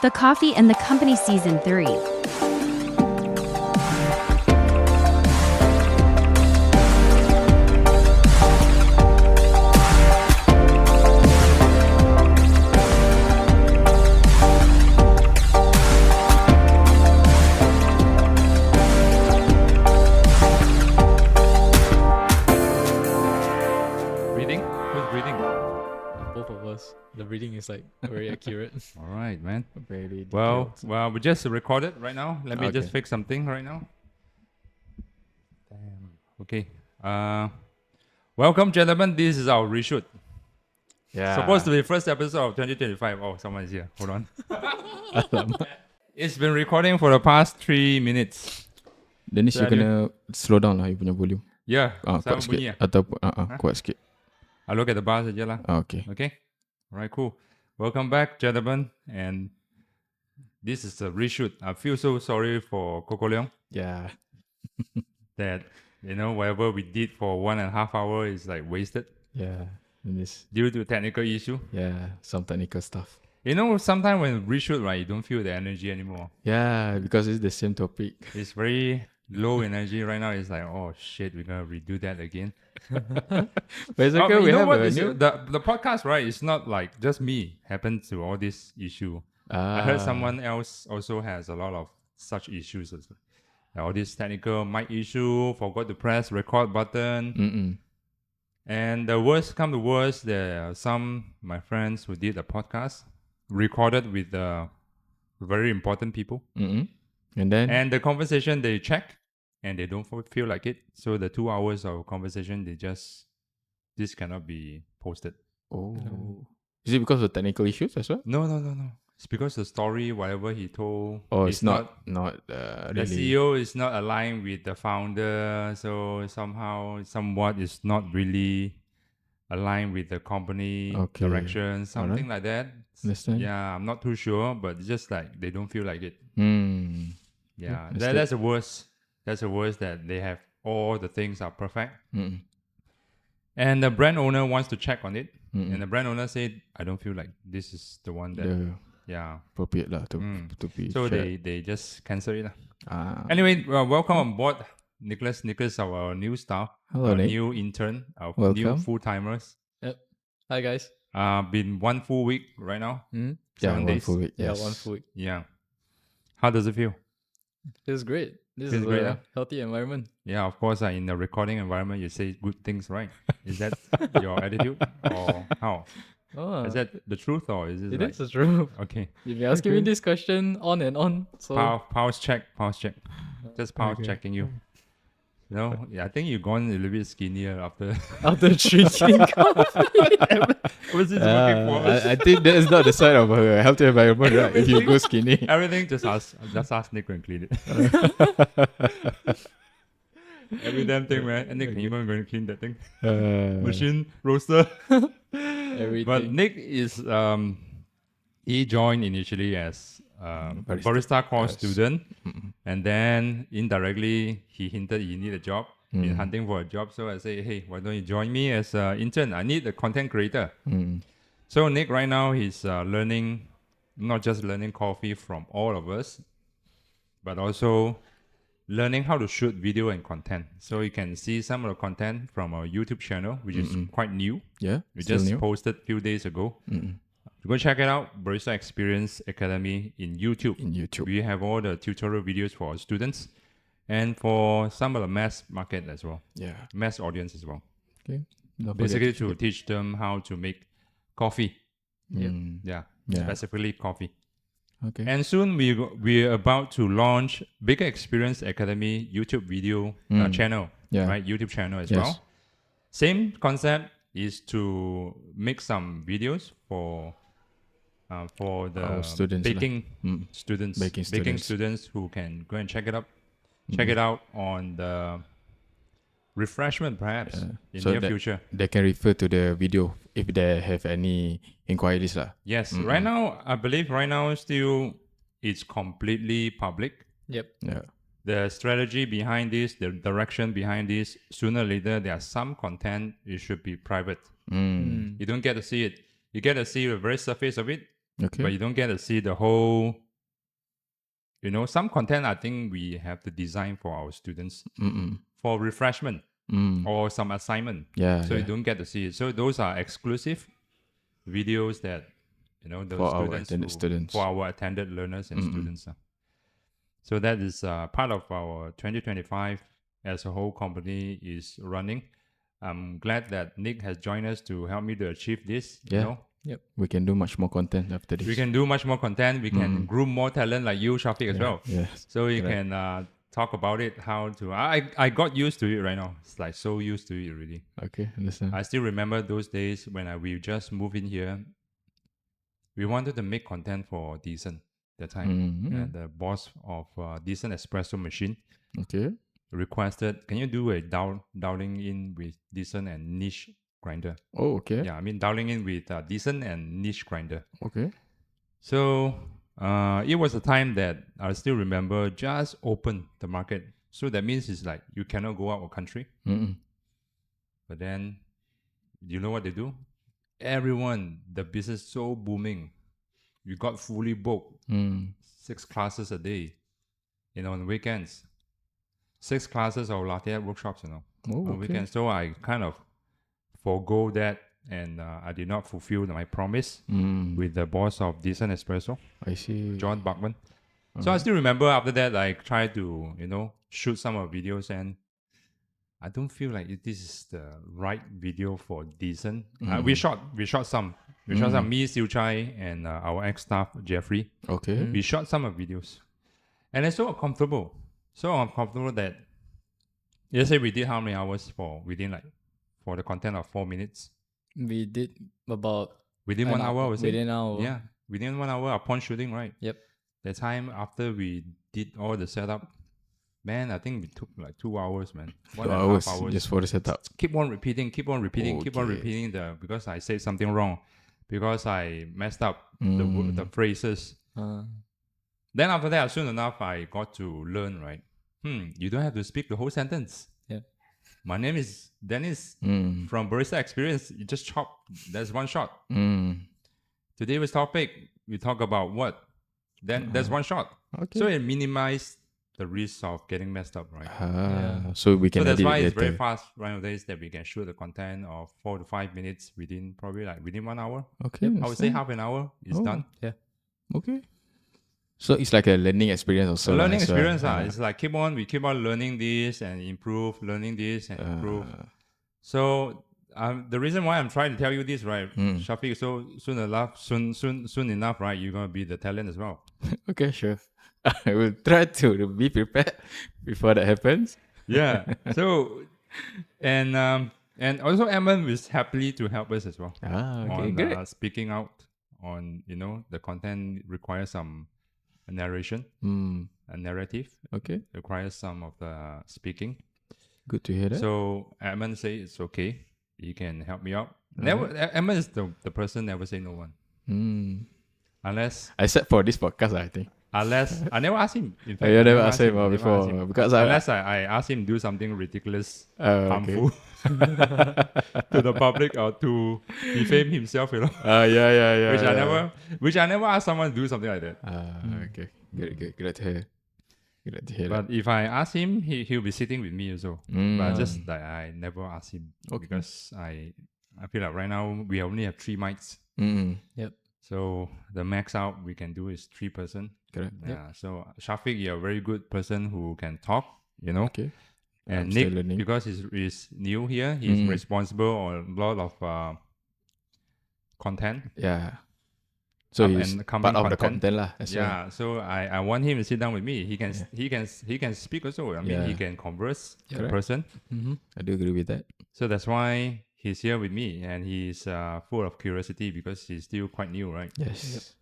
The Coffee and the Company Season 3. Breathing? Who's breathing? Both of us. The reading is like very accurate. All right, man. Very Well, detailed. we just recorded right now. Let me just Okay. fix something right now. Damn. Okay. Welcome, gentlemen. This is our reshoot. Yeah. Supposed to be first episode of 2025. Oh, someone is here. Hold on. It's been recording for the past 3 minutes. Dennis, you kena slow down lah you punya volume. Yeah. Kuat Sama sikit. bunyi. Ataupun kuat sikit. I look at the bar saja lah. Okay. Okay. All right, cool. Welcome back, gentlemen. And this is a reshoot. I feel so sorry for Coco Leong Yeah. that, whatever we did for 1.5 hours is like wasted Yeah. Dennis. due to technical issue. Yeah. Some technical stuff. Sometimes when reshoot, right, you don't feel the energy anymore. Yeah, because it's the same topic. It's very low energy right now. It's like, oh shit, we're gonna redo that again. But it's okay. But We you know have what? a It's- new. the podcast, right? It's not like just me happen to all this issue. I heard someone else also has a lot of such issues. As well. All this technical mic issue, forgot to press record button. Mm-mm. And the worst come to worst, there are some my friends who did a podcast, recorded with very important people. Mm-mm. And then. And the conversation they check and they don't feel like it. So the 2 hours of conversation, this cannot be posted. Oh. Is it because of technical issues as well? No. It's because the story, whatever he told, Oh, it's is not the really. CEO is not aligned with the founder. So somewhat is not really aligned with the company Okay. direction, something like that. Understand? Yeah, I'm not too sure, but it's just like they don't feel like it. Hmm. Yeah, Understood. that's the worst. That's the worst, that they have all the things are perfect. Mm-mm. And the brand owner wants to check on it. Mm-mm. And the brand owner said, I don't feel like this is the one that, The yeah. appropriate lah to be. So shared. they just cancel it. Ah. Anyway, welcome on board, Nicholas. Nicholas, our new staff, Hello, our Nick. new intern, our new Welcome. full-timers. Hi guys. Been 1 full week right now. Yeah, 7 1 days. full week. Yeah, Yes. 1 full week. Yeah. How does it feel? Feels great. This Feels is great, a huh? healthy environment. Yeah, of course, in the recording environment, you say good things, right? Is that your attitude or how? Oh, Is that the truth or is it it like... is the truth. Okay. You've been asking me this question on and on. So Pulse check. Just pulse checking you. Yeah, I think you've gone a little bit skinnier after... after drinking coffee, Was this working for us? I think that is not the sign of a healthy environment, right? If you go skinny. Everything, just ask Nick and clean it. Every damn thing, man. And Nick, can you even going to clean that thing? Machine, roaster. everything. But Nick is, he joined initially as barista course student. And then indirectly, he hinted he need a job, in hunting for a job. So I say, hey, why don't you join me as an intern? I need a content creator. So Nick right now, he's learning, not just learning coffee from all of us, but also learning how to shoot video and content. So you can see some of the content from our YouTube channel, which is quite new. Yeah. We still just new. posted a few days ago. Go check it out, Barista Experience Academy in YouTube. In YouTube. We have all the tutorial videos for our students and for some of the mass market as well, Yeah. mass audience as well. Okay. Don't forget Basically to to teach them how to make coffee. Mm. Yeah, Yeah. specifically coffee. Okay. And soon we're about to launch Bigger Experience Academy YouTube video channel, Yeah. right? YouTube channel as Yes. well. Same concept is to make some videos for the Our students lah. baking students, Baking students. who can go and check it out on the refreshment perhaps in So near that- future. They can refer to the video if they have any inquiries lah. Yes, right now I believe still it's completely public. Yep. Yeah. The strategy behind this, the direction behind this, sooner or later there are some content it should be private. You don't get to see it. You get to see the very surface of it. Okay. but you don't get to see the whole. Some content I think we have to design for our students for refreshment or some assignment. Yeah. So you yeah. don't get to see it. So those are exclusive videos that those For our students attended students. for our attended learners and students. So that is part of our 2025 as a whole company is running. I'm glad that Nick has joined us to help me to achieve this. Yeah. We can do much more content after this. We can do much more content. We can groom more talent like you, Shafiq, as well. Yes. So you Correct. can talk about it, how to. I got used to it right now. It's like so used to it already. Okay. Understand. I still remember those days when we just moved in here. We wanted to make content for Decent that time. And the boss of Decent Espresso Machine Okay. requested, can you do a dialing in with Decent and niche grinder? Oh, okay. Yeah, I mean dialing in with Decent and niche grinder. Okay. So it was a time that I still remember just opened the market. So that means it's like you cannot go out of country. But then, you know what they do? Everyone, the business so booming. You got fully booked. 6 classes a day, on weekends. 6 classes of latte art workshops, Oh, on okay. weekends. So I kind of forgo that and I did not fulfill my promise with the boss of Decent Espresso, I see. John Bachman. So I still remember after that, I tried to, shoot some of videos and I don't feel like this is the right video for Decent. We shot some. We shot some, me, Siu Chai, and our ex-staff, Jeffrey. Okay. We shot some of videos. And it's so uncomfortable. So uncomfortable that, yesterday we did how many hours for the content of 4 minutes? We did about Within 1 hour, was it? within an hour. Yeah, within 1 hour upon shooting, right? Yep. The time after we did all the setup, man, I think we took like 2 hours, man. 1.5 hours. Just for the setup. Keep on repeating Okay. because I said something wrong, because I messed up the phrases. Then after that, soon enough, I got to learn, right? You don't have to speak the whole sentence. Yeah. My name is Dennis from Barista Experience. You just chop. That's one shot. Today's topic, we talk about what? Then that's one shot. Okay. So it minimized the risk of getting messed up, right? So we can So that's edit why it it's very later. fast nowadays that we can shoot the content of 4 to 5 minutes within 1 hour. Okay. I would say half an hour is done. Yeah. Okay. So it's like a learning experience also. So learning as well. experience, it's like we keep on learning this and improve, learning this and improve. So the reason why I'm trying to tell you this, right, Shafiq, so soon enough, right, you're gonna be the talent as well. Okay, sure. I will try to be prepared before that happens. Yeah. So and also Edmund is happily to help us as well. Okay, On great. speaking out on the content requires some narration, a narrative, Okay, requires some of the speaking. good to hear that. So Edmund say it's okay. He can help me out. Edmund is the person never say no one. Unless Except for this podcast, I think. I never asked him. In fact, You I never asked him I never before asked him. because Unless I asked him do something ridiculous, okay. harmful to the public or to defame himself, Yeah. which I never asked someone to do something like that. Okay, good. Glad to hear. Glad to hear that. But if I ask him, he'll be sitting with me also. But just that I never ask him because I feel like right now we only have 3 mics. Yep. So the max out we can do is 3 person. Correct. Yeah. So Shafiq, you're a very good person who can talk, Okay. And I'm still Nick, learning. because he's new here, he's responsible on a lot of content. Yeah. So Up he's and coming part of the content. content lah. As well. Yeah. So I want him to sit down with me. He can speak also. I mean, he Yeah. can converse with the Correct. person. I do agree with that. So that's why he's here with me, and he's full of curiosity because he's still quite new, right? Yes.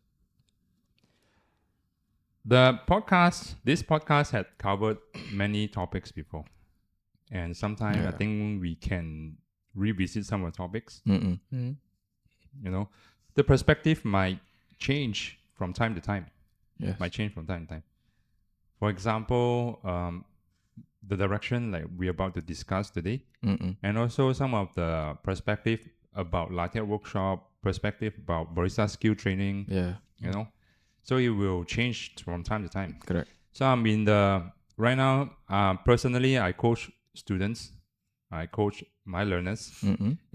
This podcast had covered many topics before, and sometimes I think we can revisit some of the topics. The perspective might change from time to time. Yes. Might change from time to time. For example, the direction like we're about to discuss today, and also some of the perspective about latte art workshop, perspective about barista skill training, Yeah. you know. So it will change from time to time. Correct. So I'm in right now, personally, I coach students. I coach my learners,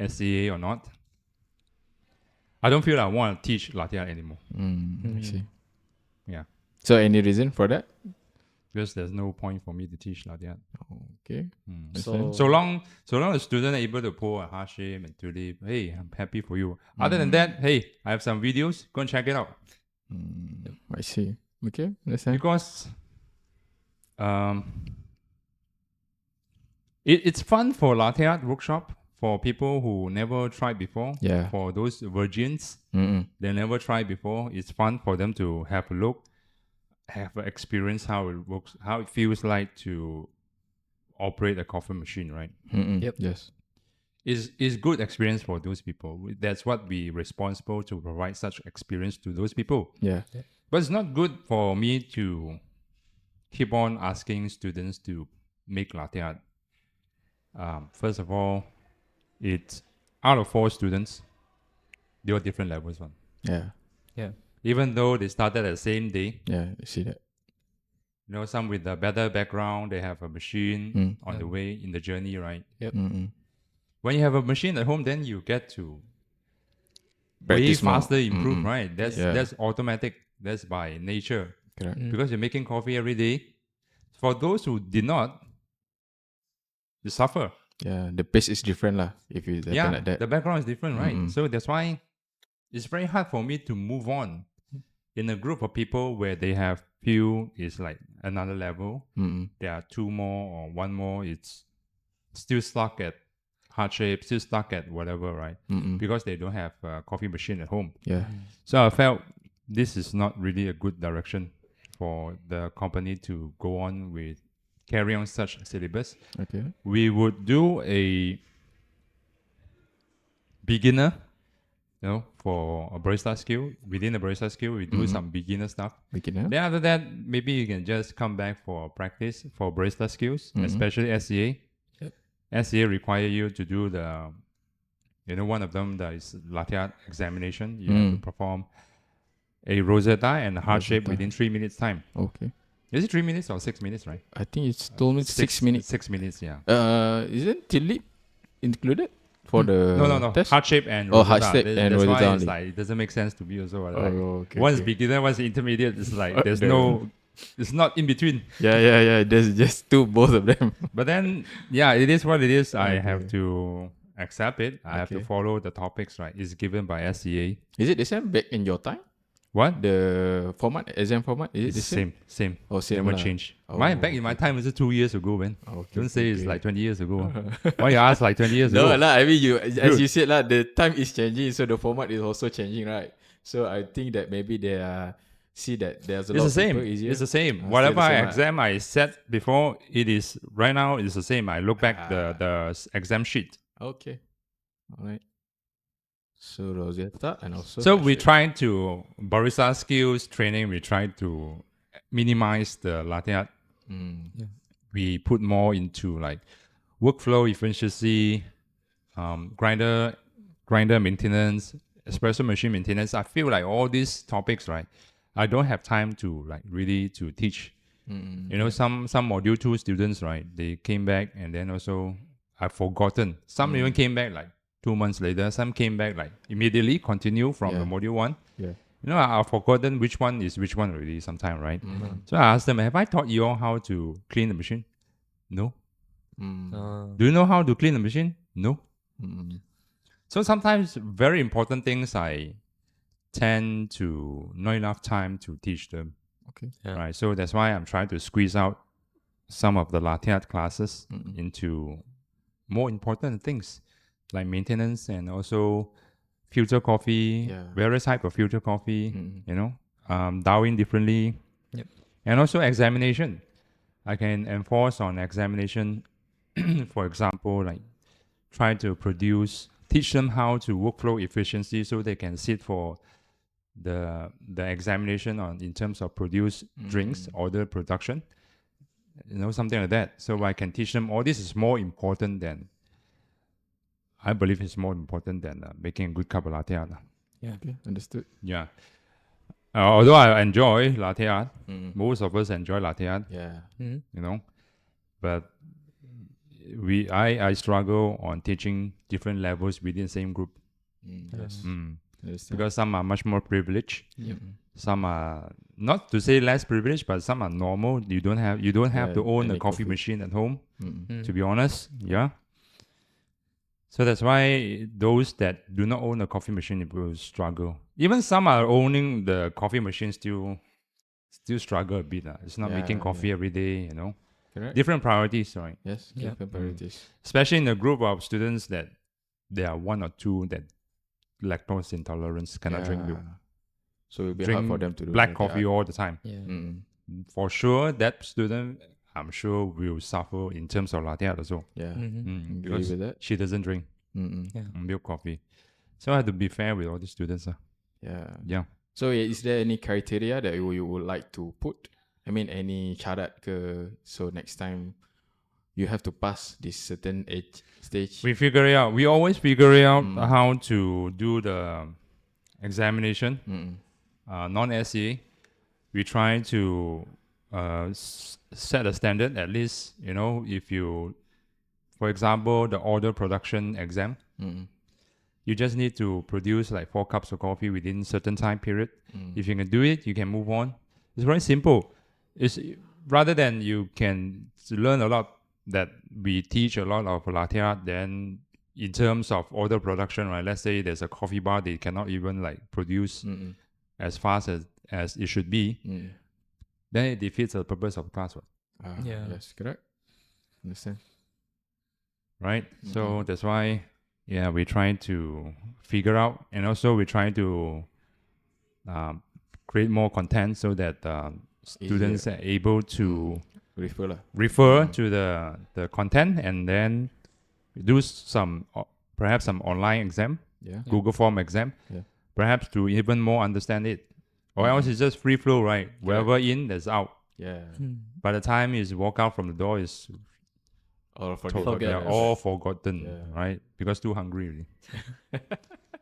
SCA or not. I don't feel I want to teach latte art anymore. I see. Yeah. So any reason for that? Because there's no point for me to teach latte art. Okay. So long the student are able to pull a heart shape and tulip, hey, I'm happy for you. Other than that, hey, I have some videos, go and check it out. I see. Okay, understand. Because it's fun for latte art workshop for people who never tried before. Yeah. For those virgins, they never tried before. It's fun for them to have a look, have an experience how it works, how it feels like to operate a coffee machine, right? Yep. Yes. Is good experience for those people. That's what we responsible to provide such experience to those people. Yeah. But it's not good for me to keep on asking students to make latte art. First of all, it's out of 4 students, they were different levels one. Yeah. Yeah. Even though they started at the same day, Yeah. I see that. you know, some with a better background, they have a machine on the way in the journey, right? Yep. When you have a machine at home, then you get to Practice way more. faster improve, right? That's Yeah. that's automatic. That's by nature. Correct. Because you're making coffee every day. For those who did not, you suffer. Yeah. The pace is different lah. If you happen like that. The background is different, right? So that's why it's very hard for me to move on in a group of people where they have few is like another level. There are 2 more or 1 more. It's still stuck at heart shape, still stuck at whatever, right? Because they don't have a coffee machine at home. Yeah. So I felt this is not really a good direction for the company to go on with carry on such syllabus. Okay. We would do a beginner, you know, for a barista skill. Within the barista skill, we do some beginner stuff. Beginner. Then after that, maybe you can just come back for practice for barista skills, especially SCA. Yep. SCA require you to do the, you know, one of them that is latte art examination. You have to perform a rosetta and a heart shape within 3 minutes time. Okay. Is it 3 minutes or 6 minutes, right? I think it's told me 6 minutes. 6 minutes, yeah. Isn't tulip included for the No. test? Heart shape and Oh, rosetta. heart shape and That's rosetta why only. it's like, it doesn't make sense to me also. Like, okay. once okay. beginner, once intermediate, it's like there's no, it's not in between. Yeah. There's just both of them. But then, yeah, it is what it is. I Okay. have to accept it. I have to Okay. follow the topics, right? It's given by SCA. Is it the same back in your time? What? The format, exam format, is it It's the same? same. Oh, same Never lah. change. Oh, Back in my time, it was 2 years ago, man. Okay, Don't say it's okay. like 20 years ago. Why you ask like 20 years No, ago? lah. I mean, you as Dude. you said, lah, the time is changing, so the format is also changing, right? So I think that maybe they see that there's a It's lot the of same. people easier. It's the same. Still Whatever the same, exam I set before, it is right now. It's the same. I look back the exam sheet. Okay, all right. So Rosetta and also. So we try to barista skills training. We try to minimize the latte art. We put more into like workflow efficiency, grinder maintenance, espresso machine maintenance. I feel like all these topics, right? I don't have time to like really to teach. You know, some module 2 students, right? They came back and then also I've forgotten. Some even came back like 2 months later. Some came back like immediately continue from the module 1. Yeah. You know, I've forgotten which one is which one already sometime, right? So I asked them, have I taught you all how to clean the machine? No. Do you know how to clean the machine? No. So sometimes very important things I tend to not enough time to teach them. Okay. Yeah. Right. So that's why I'm trying to squeeze out some of the latte art classes into more important things like maintenance and also filter coffee, various type of filter coffee, you know, dowing differently. Yep. And also examination. I can enforce on examination, for example, like try to teach them how to workflow efficiency so they can sit for the examination on in terms of produce drinks, order production, you know, something like that. So I can teach them all this is more important than, I believe it's more important than making a good cup of latte art. Yeah. Okay, understood. Yeah. Although I enjoy latte art, most of us enjoy latte art, Yeah. Mhm. you know, but I struggle on teaching different levels within the same group. Yes. Mm. Understand. Because some are much more privileged, Yep. some are not to say less privileged, but some are normal. You don't have Yeah, to own a any coffee coffee. machine at home, Mm. to be honest. Yeah. So that's why those that do not own a coffee machine will struggle. Even some are owning the coffee machine still struggle a bit. It's not making Yeah, coffee yeah. every day, you know. Correct. Different priorities, right? Yes. Yeah. Different priorities. Especially in a group of students that there are one or two that lactose intolerance cannot drink milk. So it'll be hard for Drink them to do black latte coffee art. all the time. Yeah. For sure, that student, I'm sure, will suffer in terms of latte art also. Yeah. Mhm. Agree Because with that. she doesn't drink Yeah. milk coffee. So I have to be fair with all the students. Yeah. Yeah. So is there any criteria that you would like to put? I mean, any syarat ke? So next time you have to pass this certain age stage. We figure it out. We always figure it out how to do the examination, non-SE. We try to set a standard, at least, you know, if you, for example, the order production exam, you just need to produce like 4 cups of coffee within certain time period. If you can do it, you can move on. It's very simple. It's rather than you can learn a lot that we teach a lot of latte art, then in terms of order production, right? Let's say there's a coffee bar, they cannot even like produce as fast as it should be. Then it defeats the purpose of class, Yeah. Yes, correct. Understand. right? So that's why, yeah, we try to figure out, and also we try to create more content so that students are able to Refer lah. refer to the content, and then do some perhaps some online exam, Yeah. Google Form exam, Yeah. perhaps to even more understand it. Or else it's just free flow, right? Wherever in, there's out. Yeah. By the time you walk out from the door, it's Or Forget. they're all forgotten, Yeah. right? Because too hungry already.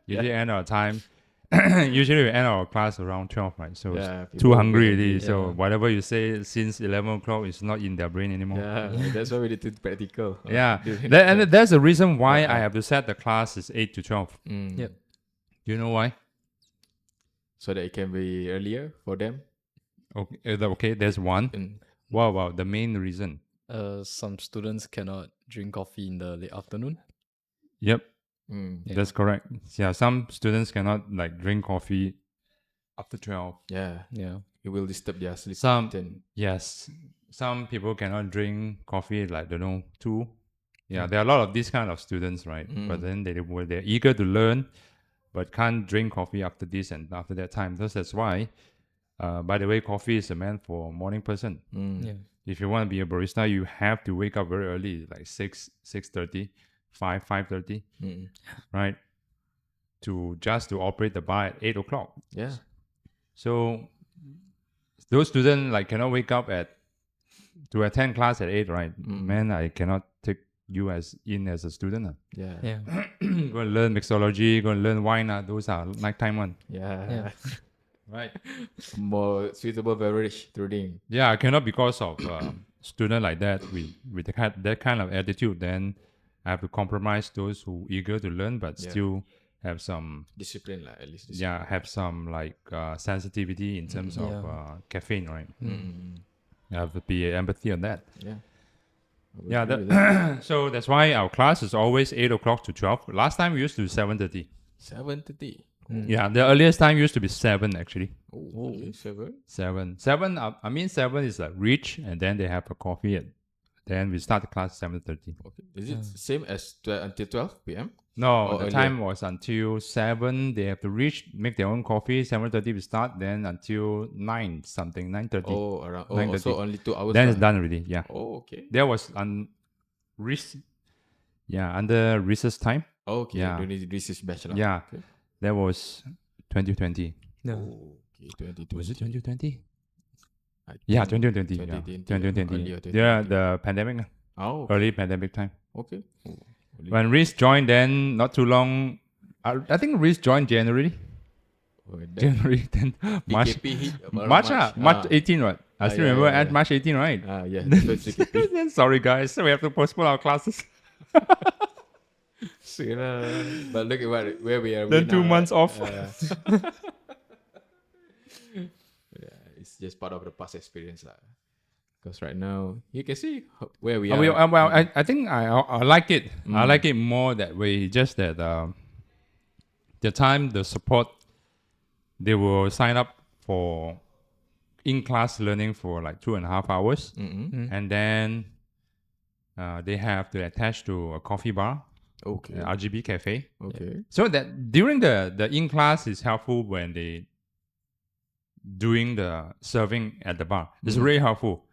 Usually end our time. Usually we end our class around 12, right? So it's Yeah, too people hungry will be already. hungry. So Yeah. whatever you say since 11 o'clock is not in their brain anymore. Yeah, that's why we need to practical. Yeah. During And the- that's the reason why Yeah. I have to set the class is 8 to 12. Yep. Do you know why? So that it can be earlier for them. Okay, there's one. Mm. Wow, the main reason. Some students cannot drink coffee in the late afternoon. Yep, Yeah. that's correct. Yeah, some students cannot like drink coffee after 12. Yeah, Yeah. it will disturb their sleep Some pattern. Yes, some people cannot drink coffee like 2. Yeah, there are a lot of these kind of students, right? But then they're eager to learn, but can't drink coffee after this and after that time. That's why. By the way, coffee is meant for morning person. Yeah. If you want to be a barista, you have to wake up very early, like 6:30, 5:30, right? To operate the bar at 8 o'clock. Yeah. So those students like cannot wake up to attend class at 8, right? Man, I cannot take you as a student. Yeah. Yeah. Go and learn mixology, go and learn wine. Those are nighttime one. Yeah. Right. More suitable beverage to drink. Yeah, I cannot because of student like that with that kind of attitude. Then I have to compromise those who eager to learn but still have some Discipline lah, at least. Discipline. have some like sensitivity in terms of caffeine, right? I have to be empathy on that. Yeah. Yeah, so that's why our class is always 8 o'clock to 12. Last time we used to do 7:30. 7:30. Yeah, the earliest time used to be 7 actually. Oh, okay, 7. 7. I mean 7 is like reach, and then they have a coffee. Then we start the class 7:30. Okay. Is it same as until 12 p.m.? No, Or the earlier? time was until 7. They have to reach, make their own coffee. 7:30 we start. Then until 9 something, 9:30. Oh, around. Oh, 9:30. so only 2 hours. Then it's lah. done already. Yeah, Oh, okay. there was under recess time. Oh, okay. Yeah. During this is batch lah. Yeah, Okay. that was 2020. Yeah. Oh, okay. 2020. Was it 2020? I Yeah, think 2020. 2020, 2020. earlier Yeah, 2020. the pandemic, Oh, early pandemic time. okay. Oh, When Reese joined, then not too long. I think Reese joined January. Oh, that January 10th, March, PKP hit around March 18, what? I still yeah, remember yeah, at yeah. March 18, right? Yeah, the first PKP. Then sorry guys, so we have to postpone our classes. But look at where we are. Then 2 now, months off. Yeah, it's just part of the past experience, lah. Because right now you can see where we Uh, are. we- uh, well, I think I like it. I like it more that way. Just that the time the support, they will sign up for in-class learning for like 2.5 hours, and then they have to attach to a coffee bar, Okay. RGB cafe. Okay. So that during the in-class is helpful when they doing the serving at the bar. It's really helpful.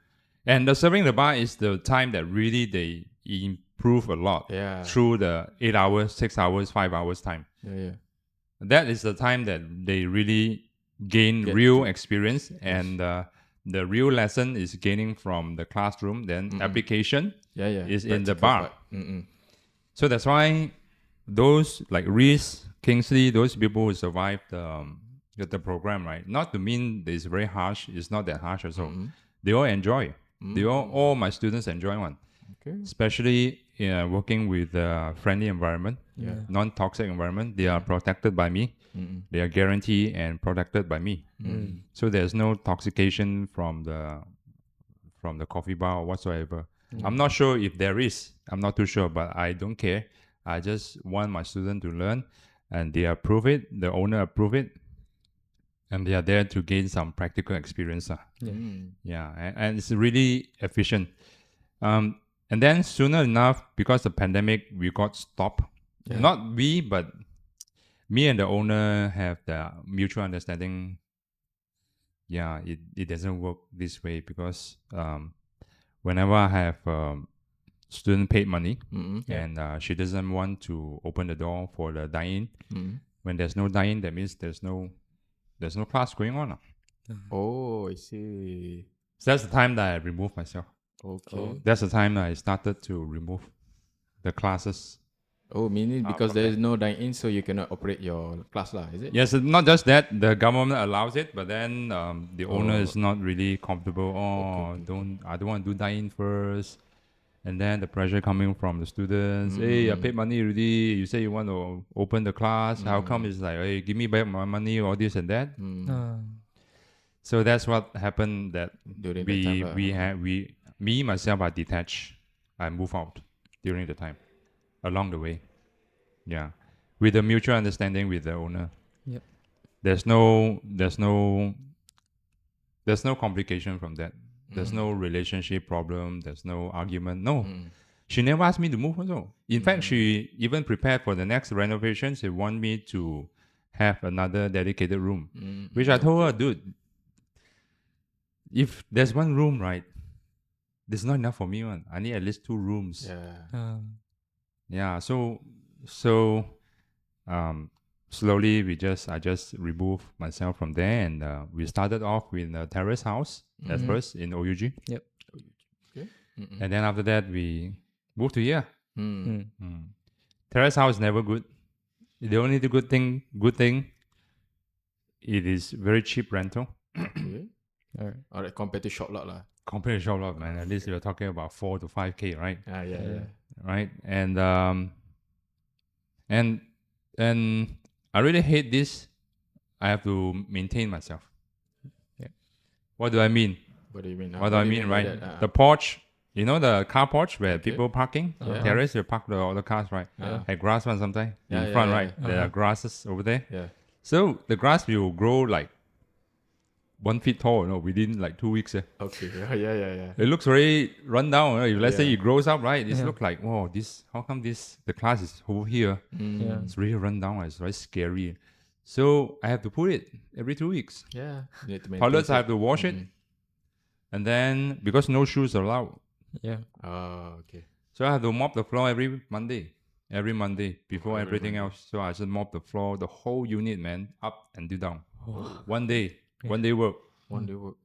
And the serving the bar is the time that really they improve a lot Yeah. through the 8 hours, 6 hours, 5 hours time. Yeah. That is the time that they really gain Get real to- experience, and the real lesson is gaining from the classroom. Then application Yeah. is in the Practical bar. part. So that's why those like Reese, Kingsley, those people who survived the program, right? Not to mean it's very harsh. It's not that harsh also. They all enjoy. They all my students enjoy one. Okay. Especially working with a friendly environment, non-toxic environment. They are protected by me. They are guaranteed and protected by me. So there's no toxication from the coffee bar or whatsoever. I'm not sure if there is. I'm not too sure, but I don't care. I just want my student to learn, and they approve it. The owner approve it, and they are there to gain some practical experience. Yeah, and it's really efficient. And then sooner enough, because the pandemic, we got stopped. Not we, but me and the owner have the mutual understanding. Yeah, it doesn't work this way because whenever I have student paid money and she doesn't want to open the door for the dine-in. When there's no dine-in, that means there's no class going on. Oh, I see. So that's the time that I remove myself. Okay. That's the time that I started to remove the classes. Oh, meaning because there is no dine-in, so you cannot operate your class, lah? Is it? Yes, not just that. The government allows it, but then the owner is not really comfortable. I don't want to do dine-in first. And then the pressure coming from the students. Hey, I paid money already. You say you want to open the class. How come it's like, hey, give me back my money, all this and that. So that's what happened. That During that time, me myself, I detached. I move out during the time, along the way. Yeah, with a mutual understanding with the owner. Yep. There's no complication from that. There's no relationship problem. There's no argument. No. She never asked me to move also. In fact, she even prepared for the next renovation. She want me to have another dedicated room, which I told her, dude, if there's one room, right, there's not enough for me. One. I need at least 2 rooms. Yeah. So slowly I just removed myself from there, and we started off with a terrace house at first in OUG. Yep. Okay. And then after that we moved to here. Terrace house is never good. The only good thing, it is very cheap rental. Okay. Alright, compared to shop lot, lah. Compared to shop lot, man. At least you're talking about 4 to 5K, right? Yeah. Right? And I really hate this. I have to maintain myself. Yeah. What do I mean? What do you mean? What do I mean, by right? that? The porch, you know, the car porch where people parking, Yeah. terrace, you park all the cars, right? Have grass one sometimes in front, right? There are grasses over there. Yeah. So the grass will grow like 1 feet tall, within like 2 weeks. Okay. Yeah. It looks very run down. If let's say Yeah. it grows up, right? It looks like, wow, how come the class is over here? Yeah. It's really run down. It's very scary. So I have to put it every 2 weeks. Yeah. You need to maintain Toilets, I have it. to wash it. And then, because no shoes are allowed, Yeah. Oh, okay. so I have to mop the floor every Monday before everything else. So I just mop the floor, the whole unit, man, up and down. One day work. One day work.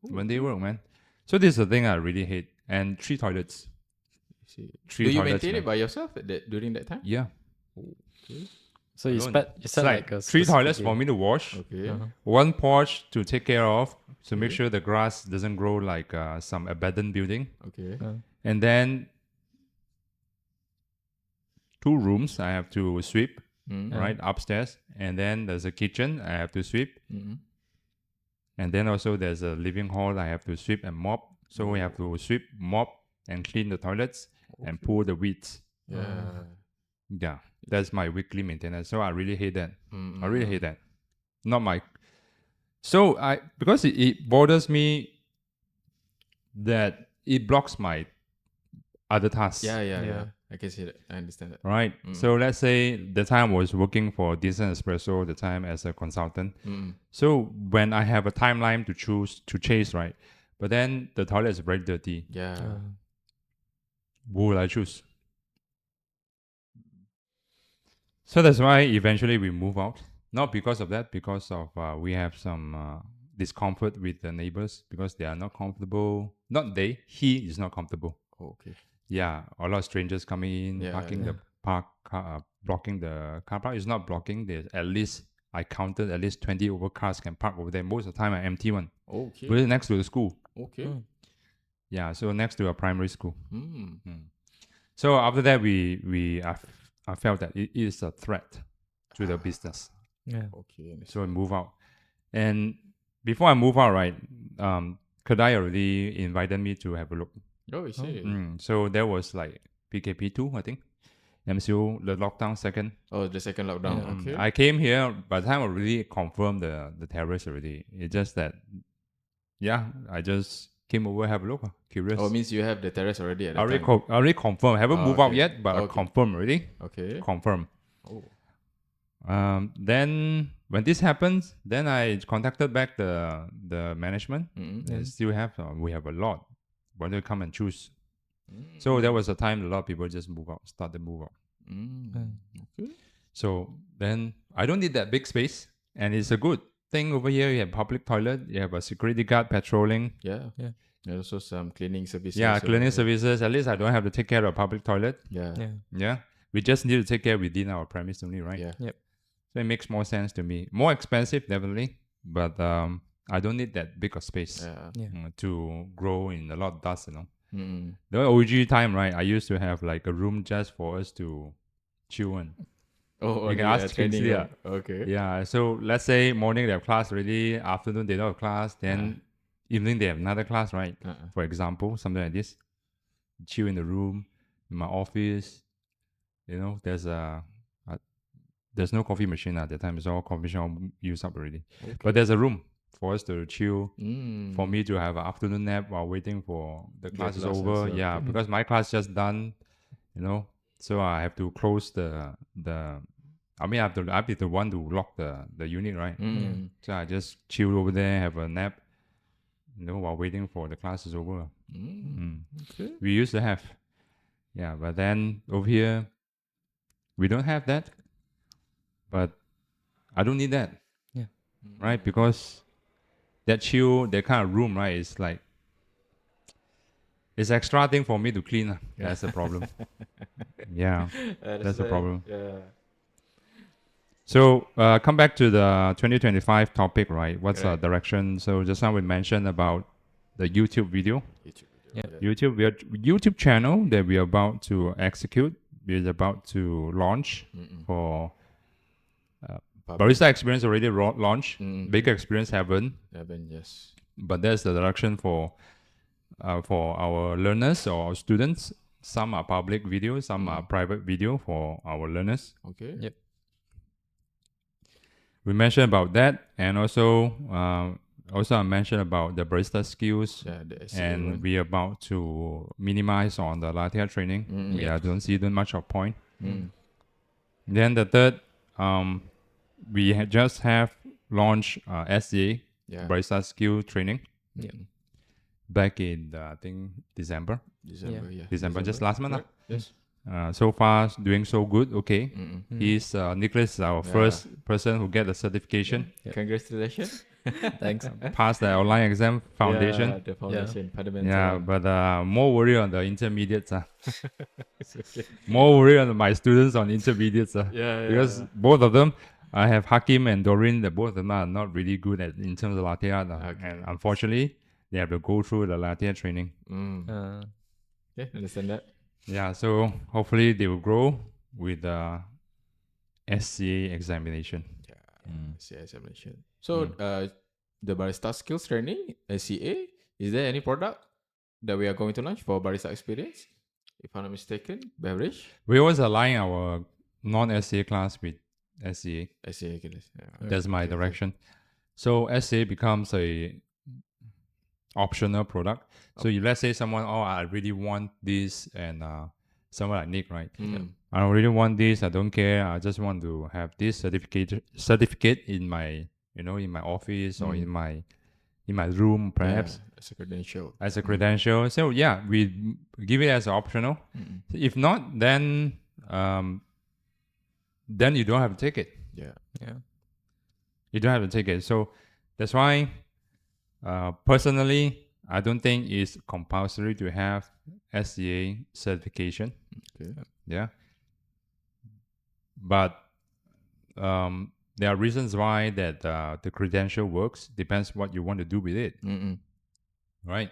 One day work, man. So this is the thing I really hate. And 3 toilets. See. 3 Do you toilets, maintain man. it by yourself during that time? Yeah. Okay. So you alone. set It's like a three toilets specific for me to wash, Okay. one porch to take care of, to make sure the grass doesn't grow like some abandoned building, Okay. and then 2 rooms I have to sweep, right, upstairs, and then there's a kitchen I have to sweep, and then also there's a living hall I have to sweep and mop. So we have to sweep, mop, and clean the toilets and pull the weeds. Yeah. Yeah, that's my weekly maintenance. So I really hate that. I really hate that. Not my. So because it bothers me that it blocks my other tasks. Yeah. I can see that. I understand that. Right. So let's say the time I was working for Decent Espresso, the time as a consultant. So when I have a timeline to chase, right? But then the toilet is very dirty. Yeah. Who will I choose? So that's why eventually we move out. Not because of that, because of we have some discomfort with the neighbors because they are not comfortable. Not they, he is not comfortable. Okay. Yeah, a lot of strangers coming in, Yeah, parking the blocking the car park. It's not blocking. There's at least I counted at least 20 over cars can park over there. Most of the time, an empty one. Okay. Really next to the school. Okay. Yeah, so next to a primary school. Mm. So after that, I felt that it is a threat to the business. Yeah. Okay. So I move out. And before I move out, right, Kadai already invited me to have a look. Oh, is it? So there was like PKP2, I think. MCO, the lockdown second. Oh, the second lockdown. Okay. I came here, by the time I really confirmed the terrace already. It's just that, yeah, I just came over, have a look, curious. Oh, it means you have the terrace already at I that already, time. I already confirmed. Haven't moved out okay. yet, but I Okay. confirmed already. Okay. Confirm. Oh. Then when this happens, then I contacted back the management. They still have we have a lot. Why don't you come and choose? So there was a time a lot of people just started move out. Okay. So then I don't need that big space, and it's a good thing over here. You have public toilet, you have a security guard patrolling. Yeah. Yeah. And also some cleaning services. Yeah, over cleaning there. services. At least I don't have to take care of a public toilet. Yeah. Yeah. Yeah, we just need to take care within our premise only, right? Yeah. Yep. So it makes more sense to me. More expensive, definitely, but I don't need that big of space Yeah. to grow in a lot of dust. Mm. The OG time, right? I used to have like a room just for us to chill in. Oh, You can only, ask training Kingsley, room. Okay. Yeah, so let's say morning they have class already, afternoon they don't have class, then evening they have another class, right? For example, something like this. Chill in the room, in my office. There's no coffee machine at that time. It's all coffee shop used up already. Okay. But there's a room for us to chill, Mm. for me to have an afternoon nap while waiting for the class is class over. also, Yeah, okay. because my class just done, so I have to close I have to be the one to lock the unit, right? Mm. So I just chill over there, have a nap, while waiting for the class is over. Okay. We used to have, yeah, but then over here, we don't have that. But I don't need that. Yeah. Right? Because that kind of room, right, is like, it's extra thing for me to clean. That's the problem. Yeah, that's the problem. Yeah. So come back to the 2025 topic, right? What's our Correct. direction? So just now we mentioned about the YouTube video. YouTube channel that we are about to execute. We're about to launch for Barista Experience already launched. Baker Experience haven't. Yes. But there's the direction for our learners or our students. Some are public video, some are private video for our learners. Okay. Yep. We mentioned about that, and also I mentioned about the barista skills, Yeah. The SEO and one. we are about to minimize on the latte training. I don't see that much of point. Then the third, we just have launched SCA barista skill training back in I think December. December, just last month. Correct. Yes. So far doing so good. Okay, he's Nicholas, our first person who get the certification. Congratulations. Thanks. Passed the online exam foundation. Yeah, the foundation, fundamental. Yeah, one. but more worry on the intermediates. It's okay. More worry on my students on intermediates. Yeah, Because yeah. both of them, I have Hakim and Doreen, both of them are not really good at in terms of latte art. Okay. And unfortunately, they have to go through the latte art training. Okay, understand that. Yeah, so hopefully they will grow with the SCA examination. SCA examination. So, the barista skills training, SCA, is there any product that we are going to launch for barista experience? If I'm not mistaken, beverage, We always align our non-SCA class with SCA. SCA. Yeah. That's my direction. So SCA becomes a optional product. So you let's say someone, I really want this, and someone like Nick, right? I don't really want this. I don't care. I just want to have this certificate in my, in my office or in my room, perhaps As a credential. as a credential. So yeah, we give it as optional. If not, then you don't have to take it. Yeah. You don't have to take it. So that's why, personally, I don't think it's compulsory to have SCA certification. Okay. Yeah. But there are reasons why that the credential works. Depends what you want to do with it, right?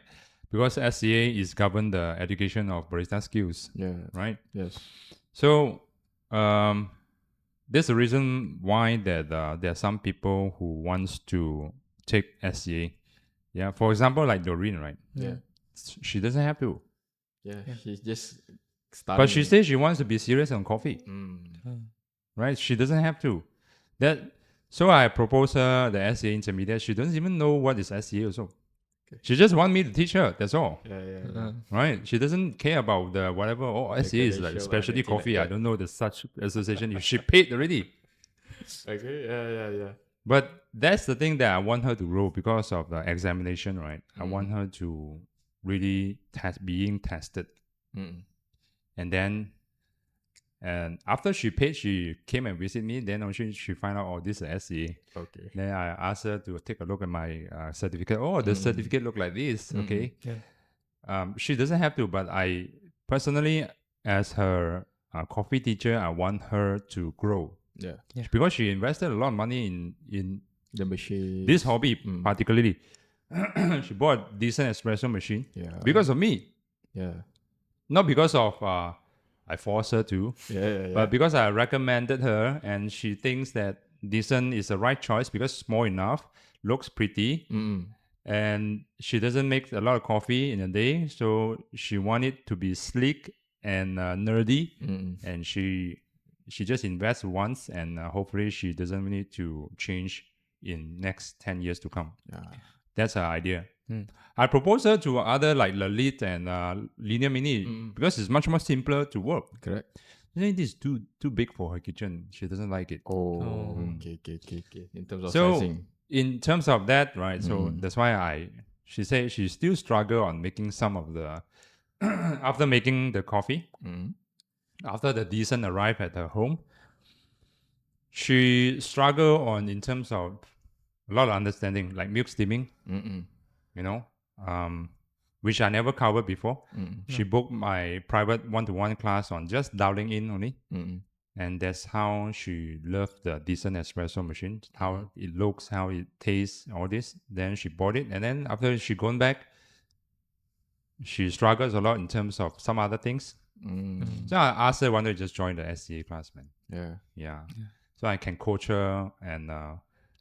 Because SCA is govern the education of barista skills, Yeah. right? Yes. So there's a reason why that there are some people who wants to take SCA. Yeah. For example, like Doreen, right? Yeah. She doesn't have to, Yeah. She's just starting. but she says she wants to be serious on coffee. Right? She doesn't have to. So I propose her the SCA intermediate. She doesn't even know what is SCA also. She just want me to teach her. That's all. Yeah. Right? She doesn't care about the whatever. SCA is like credential, specialty anything like coffee. I that. don't know the such association. She paid already. Okay. Yeah. But that's the thing that I want her to grow because of the examination, right? I want her to really being tested. And then, and after she paid, she came and visited me. Then she find out, this is SCA. Okay. Then I asked her to take a look at my certificate. The certificate look like this. Okay. She doesn't have to, but I personally, as her coffee teacher, I want her to grow. Yeah. Because she invested a lot of money in The machine. this hobby, particularly. She bought a decent espresso machine because of me. Yeah. Not because of I forced her to, Yeah. but because I recommended her, and she thinks that decent is the right choice because small enough, looks pretty, and she doesn't make a lot of coffee in a day, so she wanted to be sleek and nerdy, and she just invests once, and hopefully she doesn't need to change in next 10 years to come. That's her idea. I propose her to other like Lalit and Linear Mini because it's much more simpler to work. Correct. I think this is too big for her kitchen. She doesn't like it. Okay. In terms of So sizing. in terms of that, right? So that's why she said she still struggle on making some of the after making the coffee. After the decent arrived at her home, she struggle on in terms of a lot of understanding, like milk steaming. Which I never covered before. She booked my private one-to-one class on just dialing in only. And that's how she loved the decent espresso machine, how it looks, how it tastes, all this. Then she bought it. And then after she gone back, she struggles a lot in terms of some other things. So I asked her, why don't you just join the SCA class, man? Yeah. So I can coach her, and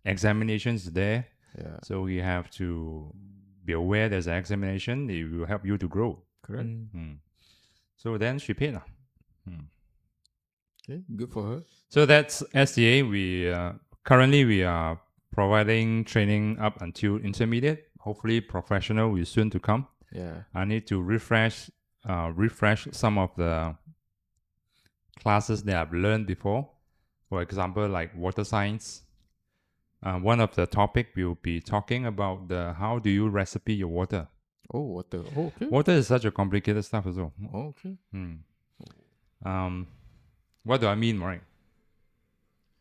examinations there. So we have to be aware there's an examination. It will help you to grow. Correct. So then she paid. Okay, good for her. So that's SCA. We currently we are providing training up until intermediate. Hopefully professional will soon to come. Yeah. I need to refresh some of the classes that I've learned before. For example, like water science. One of the topic will be talking about how do you recipe your water. Oh, water. Oh, okay. Water is such a complicated stuff as well. Oh, okay. What do I mean, right?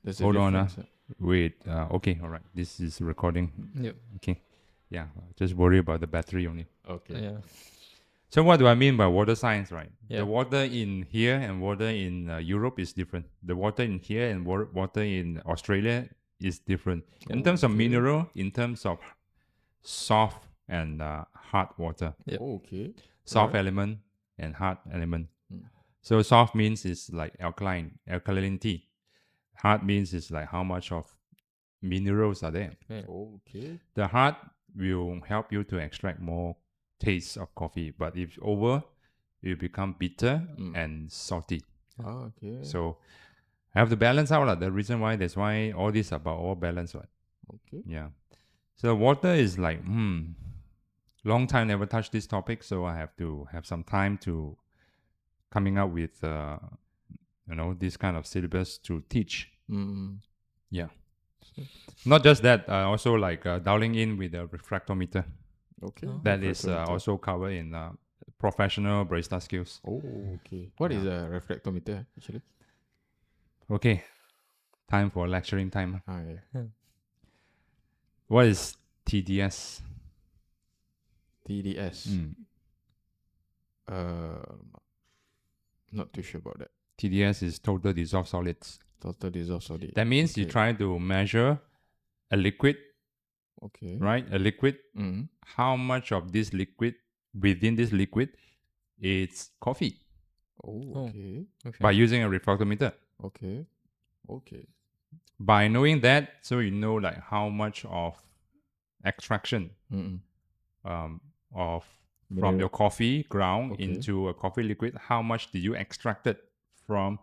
There's a Hold on. difference, Wait. Okay. All right. This is recording. Yep. Okay. Yeah. Just worry about the battery only. Okay. Yeah. So what do I mean by water science, right? Yeah. The water in here and water in Europe is different. The water in here and water in Australia is different. In terms of Okay. mineral, in terms of soft and hard water. Yep. Okay. Soft Alright. element and hard element. Mm. So soft means it's like alkalinity. Hard means it's like how much of minerals are there. Okay. The hard will help you to extract more taste of coffee, but if over, it will become bitter and salty. Okay. So have to balance out. The reason why that's why all this about all balance. Right? Okay. Yeah. So water is like, long time never touched this topic, so I have to have some time to coming up with this kind of syllabus to teach. Mm. Yeah. Not just that, also like dialing in with the refractometer. Okay. Oh. That is Refractometer. also covered in professional barista skills. Oh, okay. What is a refractometer actually? Okay, time for lecturing time. Ah, yeah. What is TDS? TDS. Mm. Not too sure about that. TDS is total dissolved solids. Total dissolved solid. That means you Okay. try to measure a liquid, Okay. right? A liquid, Mm. how much of this liquid, within this liquid, it's coffee Oh, Oh. okay. Okay. by using a refractometer. Okay. Okay. By knowing that, so you know like how much of extraction Mm-mm. of from Mineral. your coffee ground Okay. into a coffee liquid, how much did you extracted from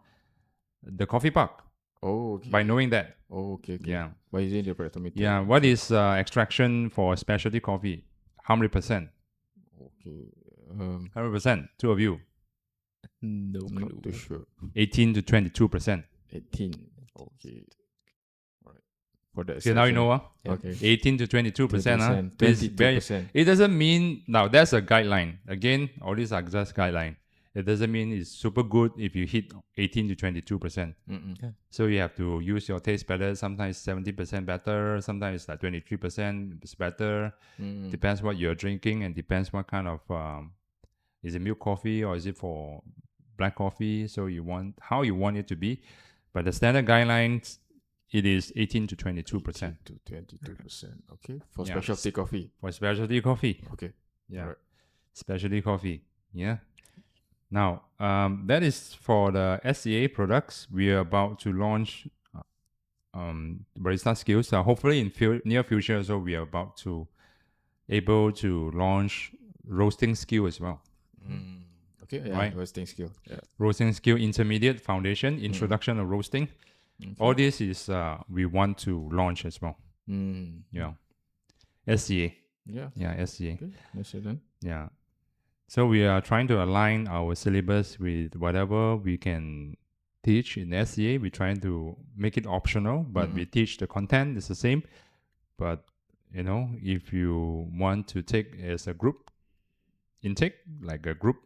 the coffee park Oh, okay. by knowing that? Oh, okay. Okay. Yeah. By using the refractometer. Yeah. What is extraction for specialty coffee? How many percent? Okay. 100%. Two of you. No clue. Not too sure. 18 to 22%. 18. Okay. All right. For that. Okay, now you know. Yeah. Okay. 18 to 22%. 22%. It doesn't mean, now that's a guideline. Again, all these are just guideline. It doesn't mean it's super good if you hit 18 to 22%. Mm-mm. So you have to use your taste palette. Sometimes 70% better. Sometimes it's like 23% is better. Mm. Depends what you're drinking and depends what kind of, is it milk coffee or is it for black coffee? So how you want it to be. But the standard guidelines, it is 18 to 22% To 22%. Okay. For Yeah. specialty coffee. for specialty coffee. Okay. Yeah. Alright. Specialty coffee. Yeah. Now, that is for the SCA products. We are about to launch barista skills. Hopefully in near future, so we are about to able to launch roasting skill as well. Mm. Okay. Yeah. Right. Roasting skill. Yeah. Roasting skill, intermediate, foundation, introduction of roasting. Okay. All this is we want to launch as well. Mm. Yeah. SCA. Yeah. Yeah, SCA. Okay. That's it then. Yeah. So we are trying to align our syllabus with whatever we can teach in SCA. We're trying to make it optional, but we teach the content is the same. But if you want to take as a group intake, like a group,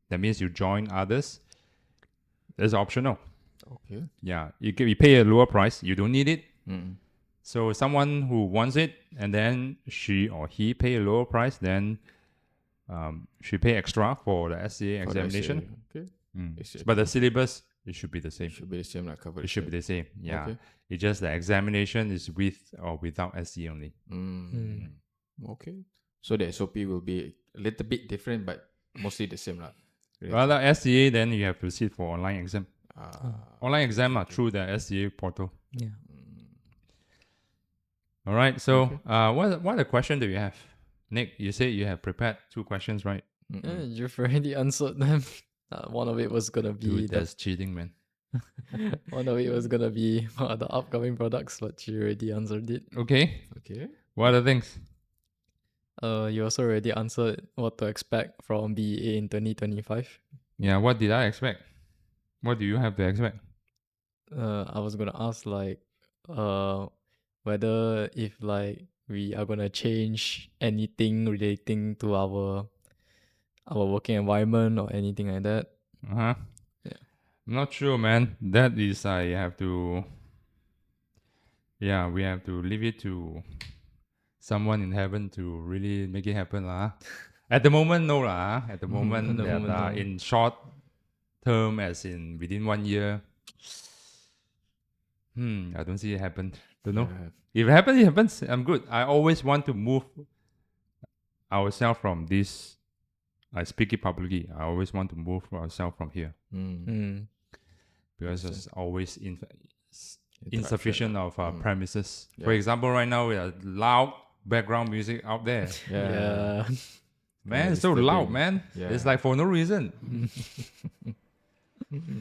that means you join others. It's optional. Okay. Yeah, you pay a lower price. You don't need it. Mm. So someone who wants it, and then she or he pay a lower price, then she pay extra for the SCA For the examination. SCA. Okay. It's But the syllabus, it should be the same. It should be the same, like covered. It should be the same. Yeah. Okay. It's just the examination is with or without SCA only. Mm. Okay. So the SOP will be a little bit different, but mostly the same, lah. Well, the SCA, then you have to sit for online exam. Ah. Online exam through the SCA portal. Yeah. All right. So, Okay. what the question do you have? Nick, you said you have prepared 2 questions, right? Yeah, you've already answered them. One of it was gonna be Dude, that's cheating, man. one of it was gonna be what are the upcoming products, but you already answered it. Okay. Okay. What are the things? You also already answered what to expect from BEA in 2025. Yeah. What did I expect? What do you have to expect? I was gonna ask whether if like we are gonna change anything relating to our working environment or anything like that. Uh-huh. Yeah. I'm not sure, man. That is, I have to. Yeah, we have to leave it to someone in heaven to really make it happen, lah. At the moment, no, lah. At the moment, At the that, moment, no. in short term, as in within 1 year, I don't see it happen. Don't know. Yeah. If it happens, it happens. I'm good. I always want to move ourselves from this. I speak it publicly. I always want to move ourselves from here because there's always insufficient of premises. For Yeah. example, right now we are loud background music out there. Yeah. Man, it's so loud, disturbing. man. Yeah. It's like for no reason.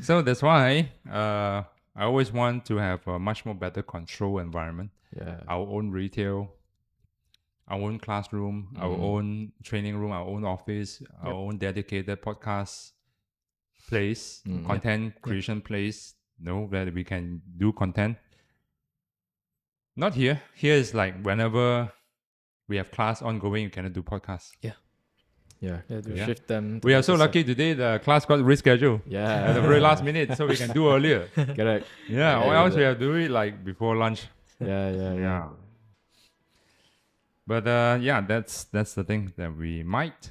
So that's why I always want to have a much more better control environment. Yeah. Our own retail, our own classroom, our own training room, our own office, our own dedicated podcast place, content creation place, where we can do content. Not here. Here is like whenever we have class ongoing, you cannot do podcasts. Yeah. Yeah, to Yeah. shift them. to We are the so other lucky today the class got rescheduled Yeah. at the very last minute, so we can do earlier. Correct. Yeah, Yeah, or else yeah. we have to do it like before lunch. Yeah. But yeah, that's the thing that we might.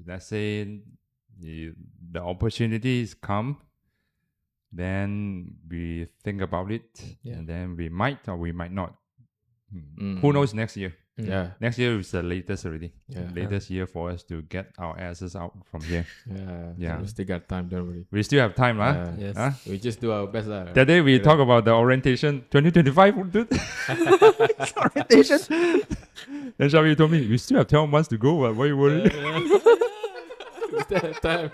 Let's say the opportunities come, then we think about it, Yeah. and then we might or we might not. Mm. Who knows next year? Yeah. Next year is the latest already. Yeah. Latest year for us to get our asses out from here. Yeah. Yeah. We still got time, don't worry. We still have time, lah. Yeah. Yes. Huh? We just do our best, lah. That day we talk about the orientation 2025, dude. Orientation. Then Shavi told me, we still have 12 months to go. Why are you worried? We still have time.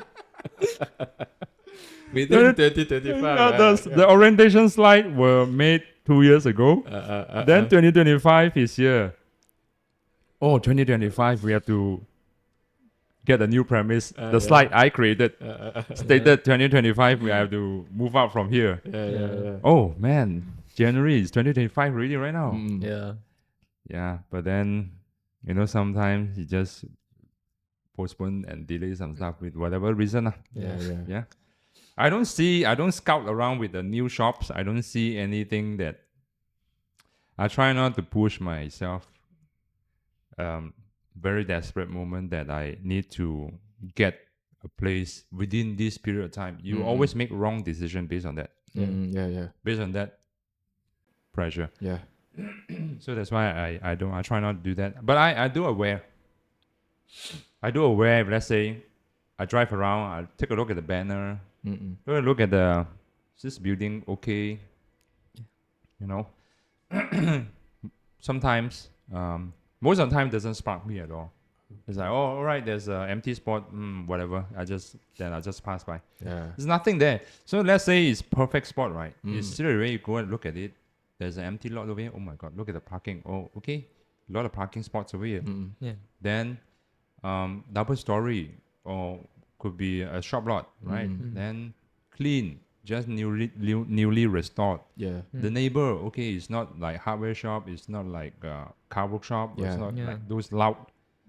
Within 2025. The orientation slide were made 2 years ago. Then 2025 is here. Oh, 2025, we have to get a new premise. The slide I created stated 2025, we have to move out from here. Yeah. Oh, man. January is 2025 already right now. Yeah. Yeah, but then, sometimes you just postpone and delay some stuff with whatever reason. Yeah. I don't scout around with the new shops. I don't see anything that I try not to push myself. Very desperate moment that I need to get a place within this period of time. You always make wrong decision based on that. Yeah. Based on that pressure. Yeah. So that's why I try not to do that. But I do aware. If let's say I drive around, I take a look at the banner, look at this building, okay. Sometimes, most of the time doesn't spark me at all. It's like, oh, all right, there's an empty spot, whatever. I just pass by. Yeah. There's nothing there. So let's say it's perfect spot, right? It's still already you go and look at it. There's an empty lot over here. Oh my God, look at the parking. Oh, okay. A lot of parking spots over here. Yeah. Then double story or could be a shop lot, right? Then clean, just newly restored. Yeah. The neighbor, okay, it's not like hardware shop, it's not like car workshop, it's Yeah. not Yeah. like those loud,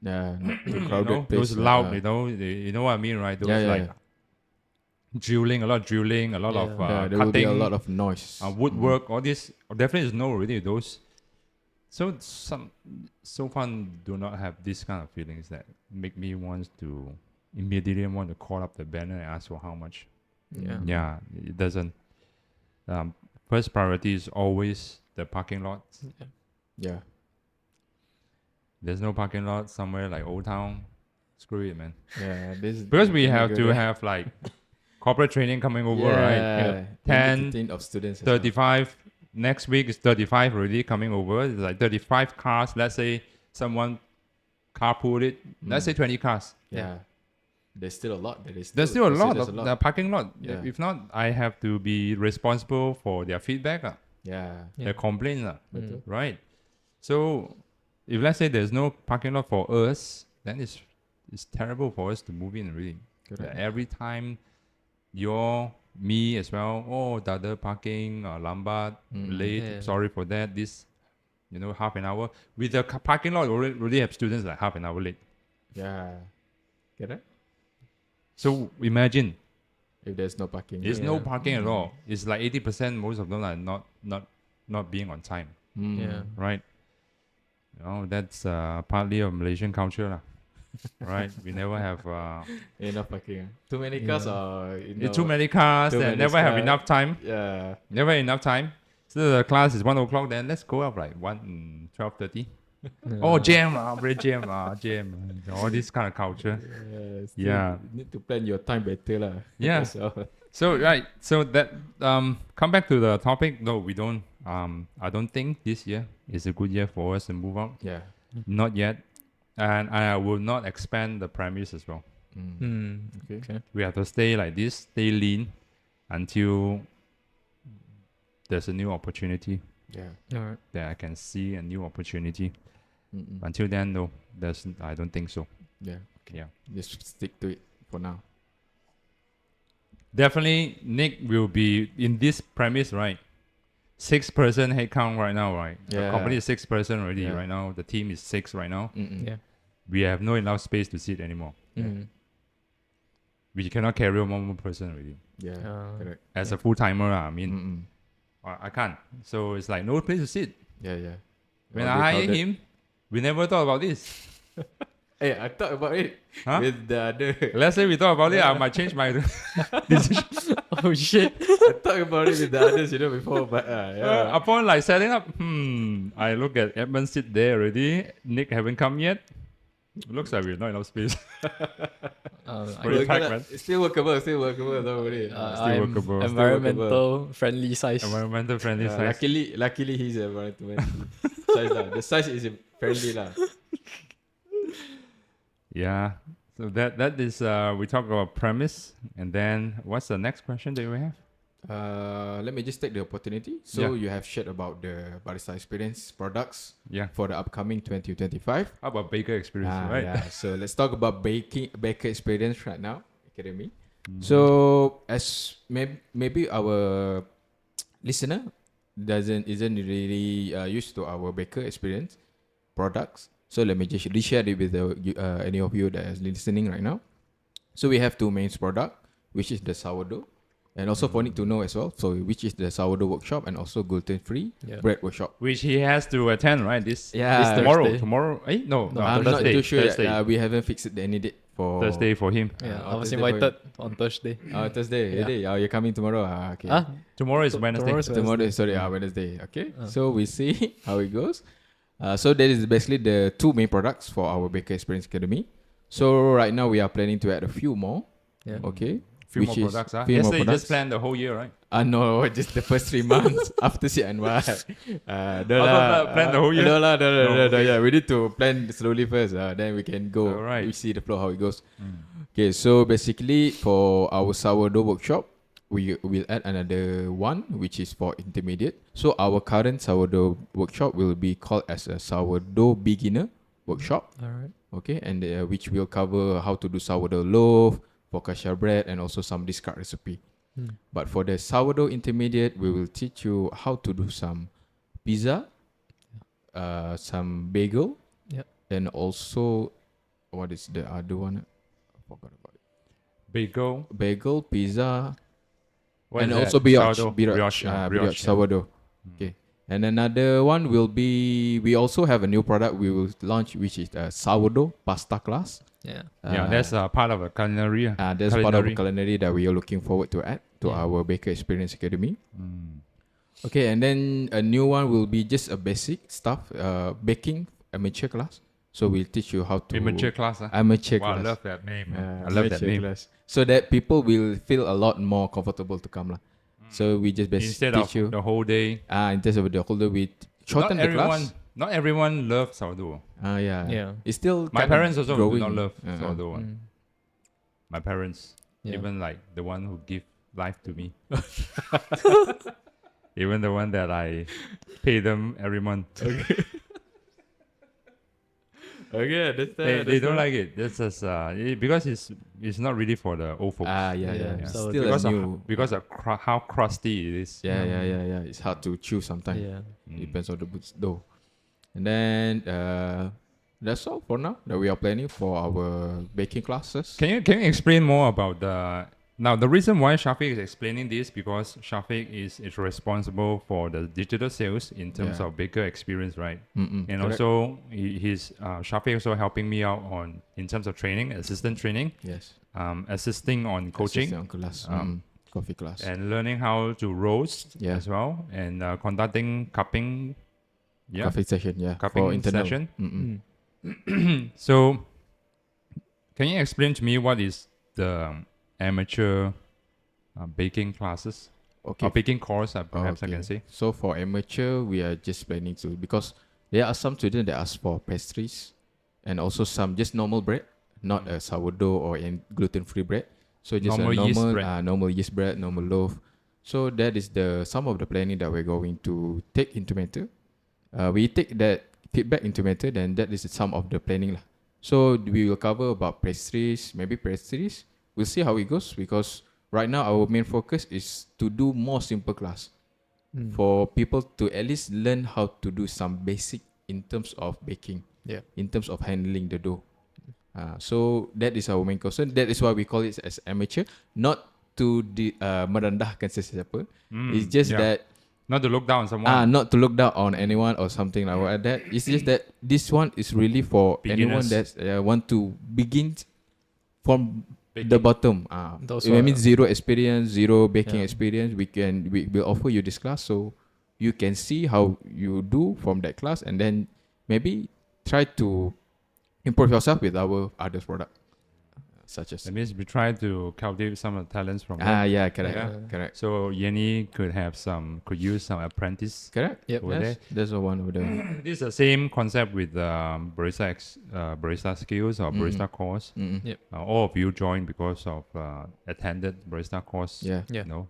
Yeah. Not too crowded place. those loud, you know what I mean, right? Those Yeah. drilling, a lot of drilling, a lot Yeah. of Yeah, there will be a cutting, lot of noise. woodwork, all this definitely is no already those. So so far do not have this kind of feelings that make me immediately want to call up the banner and ask for how much. Yeah. Yeah, it doesn't. First priority is always the parking lot. Yeah. There's no parking lot somewhere like Old Town. Screw it, man. Yeah. This Because we have to have like corporate training coming over, right? Yeah. 10, 15 of students. as well. 35. Next week is 35 already coming over. It's like 35 cars. Let's say someone carpool it. Let's say 20 cars. Yeah. There's still a lot. There's still a lot there's of the parking lot. Yeah. If not, I have to be responsible for their feedback, Yeah. their complaints, Betul. right? So, if let's say there's no parking lot for us, then it's terrible for us to move in. Really, Correct. every time me as well. Oh, the other parking lambat late. Yeah. Sorry for that. This, half an hour with the parking lot already have students like half an hour late. Yeah. Get it? So imagine. If there's no parking. There's no parking at all. It's like 80%. Most of them are not not being on time, Yeah. right? That's partly of Malaysian culture, lah. Right? We never have Enough parking. Too many cars Yeah. or too many cars, too then many never have cars. enough time. Yeah. Never enough time. So the class is 1 o'clock, then let's go out like 12:30. Oh, jam, very jam, jam. All this kind of culture. Still Yeah. Need to plan your time better lah. Yeah. That's all. So that come back to the topic. No, we don't. I don't think this year is a good year for us to move out. Yeah. Not yet, and I will not expand the premise as well. Okay. We have to stay like this, stay lean, until there's a new opportunity Yeah. Alright. that I can see a new opportunity. Mm-mm. Until then, no, I don't think so. Yeah. Yeah. Just stick to it for now. Definitely, Nick will be in this premise, right? 6% headcount right now, right? The Yeah. company is 6% already Yeah. right now. The team is 6 right now. Mm-mm. Yeah. We have no enough space to sit anymore. We cannot carry one more person already. Yeah. Correct. As a full timer, I mean, Mm-mm. I can't. So it's like no place to sit. Yeah. When All I they hired crowded. him, we never thought about this. Hey, I thought about it Huh? with the other. Let's say we thought about it, I might change my decision. Oh shit. I thought about it with the others, before, but yeah. Upon like setting up, I look at Edmund sit there already. Nick haven't come yet. Looks like we have not enough space. Pretty I, packed, man. It's still workable, don't worry. Still I'm workable. environmental friendly size. Environmental friendly size. Luckily he's environmental size lah. The size is friendly lah. Yeah. So that is we talk about premise, and then what's the next question that we have? Let me just take the opportunity. So Yeah. you have shared about the Barista Experience products Yeah. for the upcoming 2025. How about baker experience, right? Yeah. So let's talk about Baker Experience right now, Academy. So as maybe our listener isn't really used to our Baker Experience products. So let me just reshare it with any of you that is listening right now. So we have two main product, which is the sourdough, and also for Nick to know as well. So which is the sourdough workshop and also gluten-free Yeah. bread workshop. Which he has to attend, right? This tomorrow. Thursday. Tomorrow? No, I'm not Thursday. too sure yet. Thursday. We haven't fixed any date for Thursday for him. Yeah, I was Thursday for invited on Thursday. Thursday. Yeah. Really? You're coming tomorrow? Okay. Tomorrow is Wednesday. tomorrow's Tomorrow, sorry, Wednesday. Okay. So we see how it goes. So that is basically the two main products for our Baker Experience Academy. So right now we are planning to add a few more. Yeah. Okay. Few Which more is products. few more Yesterday you products. just planned the whole year, right? No, just the first 3 months after CNY. Plan the whole year? No, okay. yeah, we need to plan slowly first. Then we can go. Alright. We see the flow, how it goes. Okay, so basically for our sourdough workshop, we will add another one, which is for intermediate. So our current sourdough workshop will be called as a sourdough beginner workshop. Alright. Okay, and which will cover how to do sourdough loaf, focaccia bread, and also some discard recipe. But for the sourdough intermediate, we will teach you how to do some pizza, some bagel, Yep. and also what is the other one? I forgot about it. Bagel, pizza, What and is also that? brioche, Sourdough. brioche, Brioche, brioche yeah. sourdough. Okay. And another one will be, we also have a new product we will launch, which is the sourdough pasta class. Yeah. Yeah, that's part of a culinary. That's part of the culinary that we are looking forward to add to our Baker Experience Academy. Okay, and then a new one will be just a basic stuff, baking amateur class. So we'll teach you how to Amateur class. amateur Wow, I class. love that name. Yeah, I love that amateur name. class. So that people will feel a lot more comfortable to come lah. So we just Instead teach you of the whole day. in terms of the whole day, we shorten the class. Not everyone loves sourdough. Yeah. Yeah. It's still My kind of parents also do growing. not love Uh-uh. sourdough. one. My parents, Yeah. even like the one who give life to me, even the one that I pay them every month. Okay, They don't like it. That's just because it's not really for the old folks. Yeah. Yeah. It's So still because a of new. because of how crusty it is. Yeah. It's hard to chew sometimes. Yeah. Depends on the boots dough. And then that's all for now that we are planning for our baking classes. Can you explain more about the Now, the reason why Shafiq is explaining this because Shafiq is responsible for the digital sales in terms Yeah. of baker experience, right? Mm-mm. And Correct. also, he's Shafiq also helping me out on in terms of training, assistant training, Yes. assisting on coaching, Assistant class. um, Coffee class. and learning how to roast Yeah. as well, and conducting cupping, Coffee session. Yeah. For cupping internal. session. Mm. So, can you explain to me what is the amateur baking classes? Okay. Or baking course, perhaps I Okay. can say. So for amateur, we are just planning to, because there are some students that ask for pastries, and also some just normal bread, not a sourdough or gluten-free bread. So just Normal a yeast normal bread. normal yeast bread, normal loaf. So that is the some of the planning that we're going to take into matter. We take that feedback into matter, then that is some of the planning lah. So we will cover about pastries, maybe pastries. We'll see how it goes, because right now our main focus is to do more simple class for people to at least learn how to do some basic in terms of baking, Yeah. in terms of handling the dough. So that is our main concern. That is why we call it as amateur, not to merendahkan sesiapa. It's just yeah. that Not to look down on someone. not to look down on anyone or something like that. It's just that this one is really for anyone Beginners. that want to begin from Baking. the bottom. Those I mean are- zero experience, zero baking Yeah. experience. We will offer you this class, so you can see how you do from that class, and then maybe try to improve yourself with our other product, such as That means we try to cultivate some of the talents from them. yeah, correct, Yeah. correct, So Yenny could use some apprentice. correct. Yep. over there. That's the one over there. This is the same concept with barista skills or barista course. Mm-mm. Yep. All of you joined because of attended barista course. Yeah. Yeah. You know,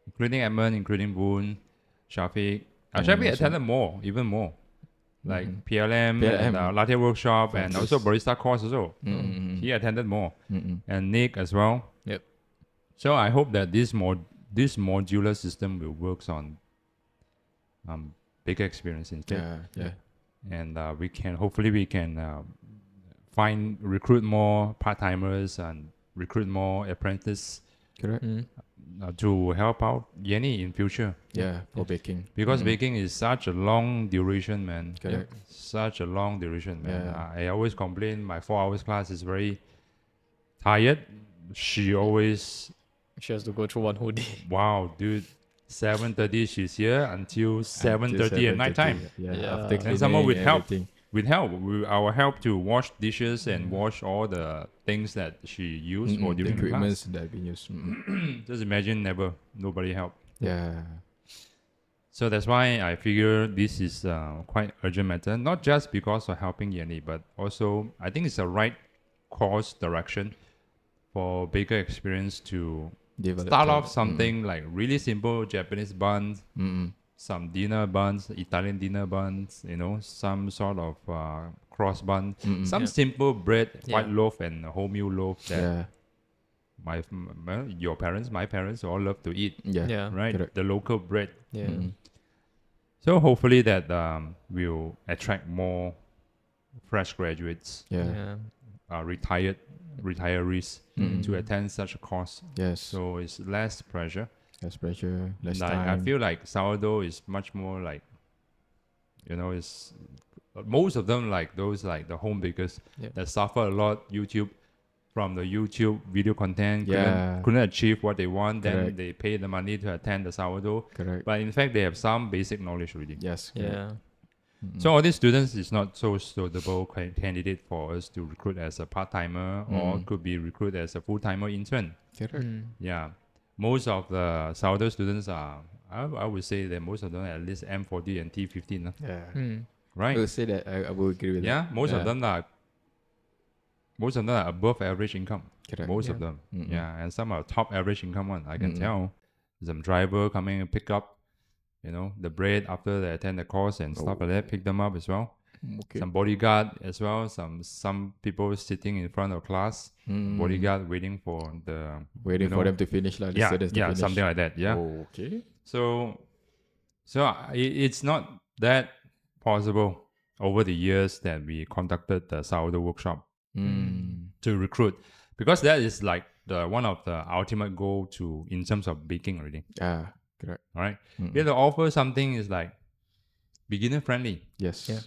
including Edmund, including Boone, Shafiq. And Shafiq also- attended more, even more. Like PLM, PLM. and latte workshop, and Yes. also barista course also. Mm-mm. He attended more, Mm-mm. and Nick as well. Yep. So I hope that this modular system will works on bigger experience instead, Yeah. and hopefully we can recruit more part timers and recruit more apprentices Correct. to help out Yenny in future, Yeah, for baking. because baking is such a long duration, man. Correct. Such a long duration, man. Yeah. I always complain my 4 hours class is very tired. She always, She has to go through one whole day. wow, dude, 7:30 she's here until 7:30 at night time. Yeah, Yeah. after And cleaning someone with help. everything. With help, our help to wash dishes and wash all the things that she used for The during the equipments class. that have been used. Mm-mm. Just imagine nobody help. Yeah. So that's why I figure this is quite urgent matter, not just because of helping Yenny, but also I think it's the right course direction for baker experience to Develop start that. off something like really simple Japanese buns, Mm-mm. some dinner buns, Italian dinner buns, some sort of cross bun, some Yeah. simple bread, white Yeah. loaf and wholemeal loaf that Yeah. your parents, my parents all love to eat, Yeah. Yeah. right? Correct. The local bread. Yeah. Mm-mm. So hopefully that will attract more fresh graduates, Yeah. Yeah. retirees Mm. to attend such a course. Yes. So it's less pressure. Less pressure, less Like, time. I feel like sourdough is much more like, it's most of them like those like the home bakers Yeah. that suffer a lot from the YouTube video content, Yeah. couldn't achieve what they want, then Correct. they pay the money to attend the sourdough. Correct. But in fact, they have some basic knowledge already. Yes. Correct. Yeah. So all these students is not so suitable candidate for us to recruit as a part-timer or could be recruited as a full-timer intern. Correct. Yeah. Most of the sourdough students are, I would say that most of them are at least M40 and T15, Yeah. Mm. I right? will say that. I will agree with Yeah, that. most of them are above average income. Correct. Most of Yeah. them. Mm-mm. Yeah, and some are top average income one. I can Mm-mm. tell. Some driver coming and pick up, the bread after they attend the course and stuff like that, pick them up as well. Okay. Some bodyguard as well. Some people sitting in front of class, bodyguard waiting for the Waiting for them to finish, like the yeah, students to finish. something like that. Yeah. Okay. So it's not that possible over the years that we conducted the sourdough workshop Mm. to recruit, because that is like the one of the ultimate goal to in terms of baking already. Correct. All right. We have to offer something is like beginner friendly. Yes. Yeah.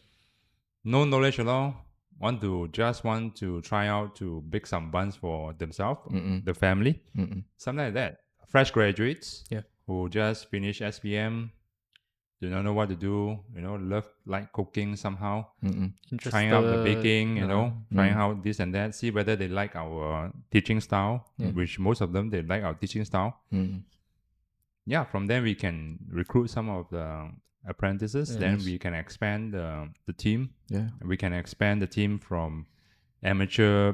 No knowledge at all. Want to try out to bake some buns for themselves, the family, something like that. Fresh graduates, Yeah. who just finished SPM, do not know what to do, like cooking somehow, trying out the baking, trying out this and that, see whether they like our teaching style, which most of them they like our teaching style. Yeah, from then we can recruit some of the apprentices. Then we can expand the team. Yeah. We can expand the team from amateur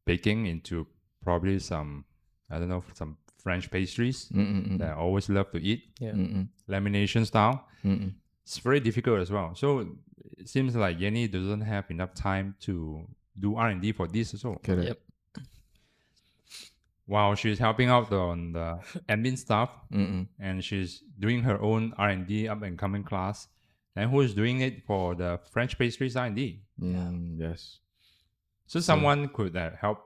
baking into probably some, I don't know, some French pastries that I always love to eat. Yeah. Lamination style. It's very difficult as well. So it seems like Yenny doesn't have enough time to do R&D for this as well. Correct. Yep. While she's helping out on the admin stuff, and she's doing her own R&D up and coming class, and who's doing it for the French pastries R&D. Yes. So someone could help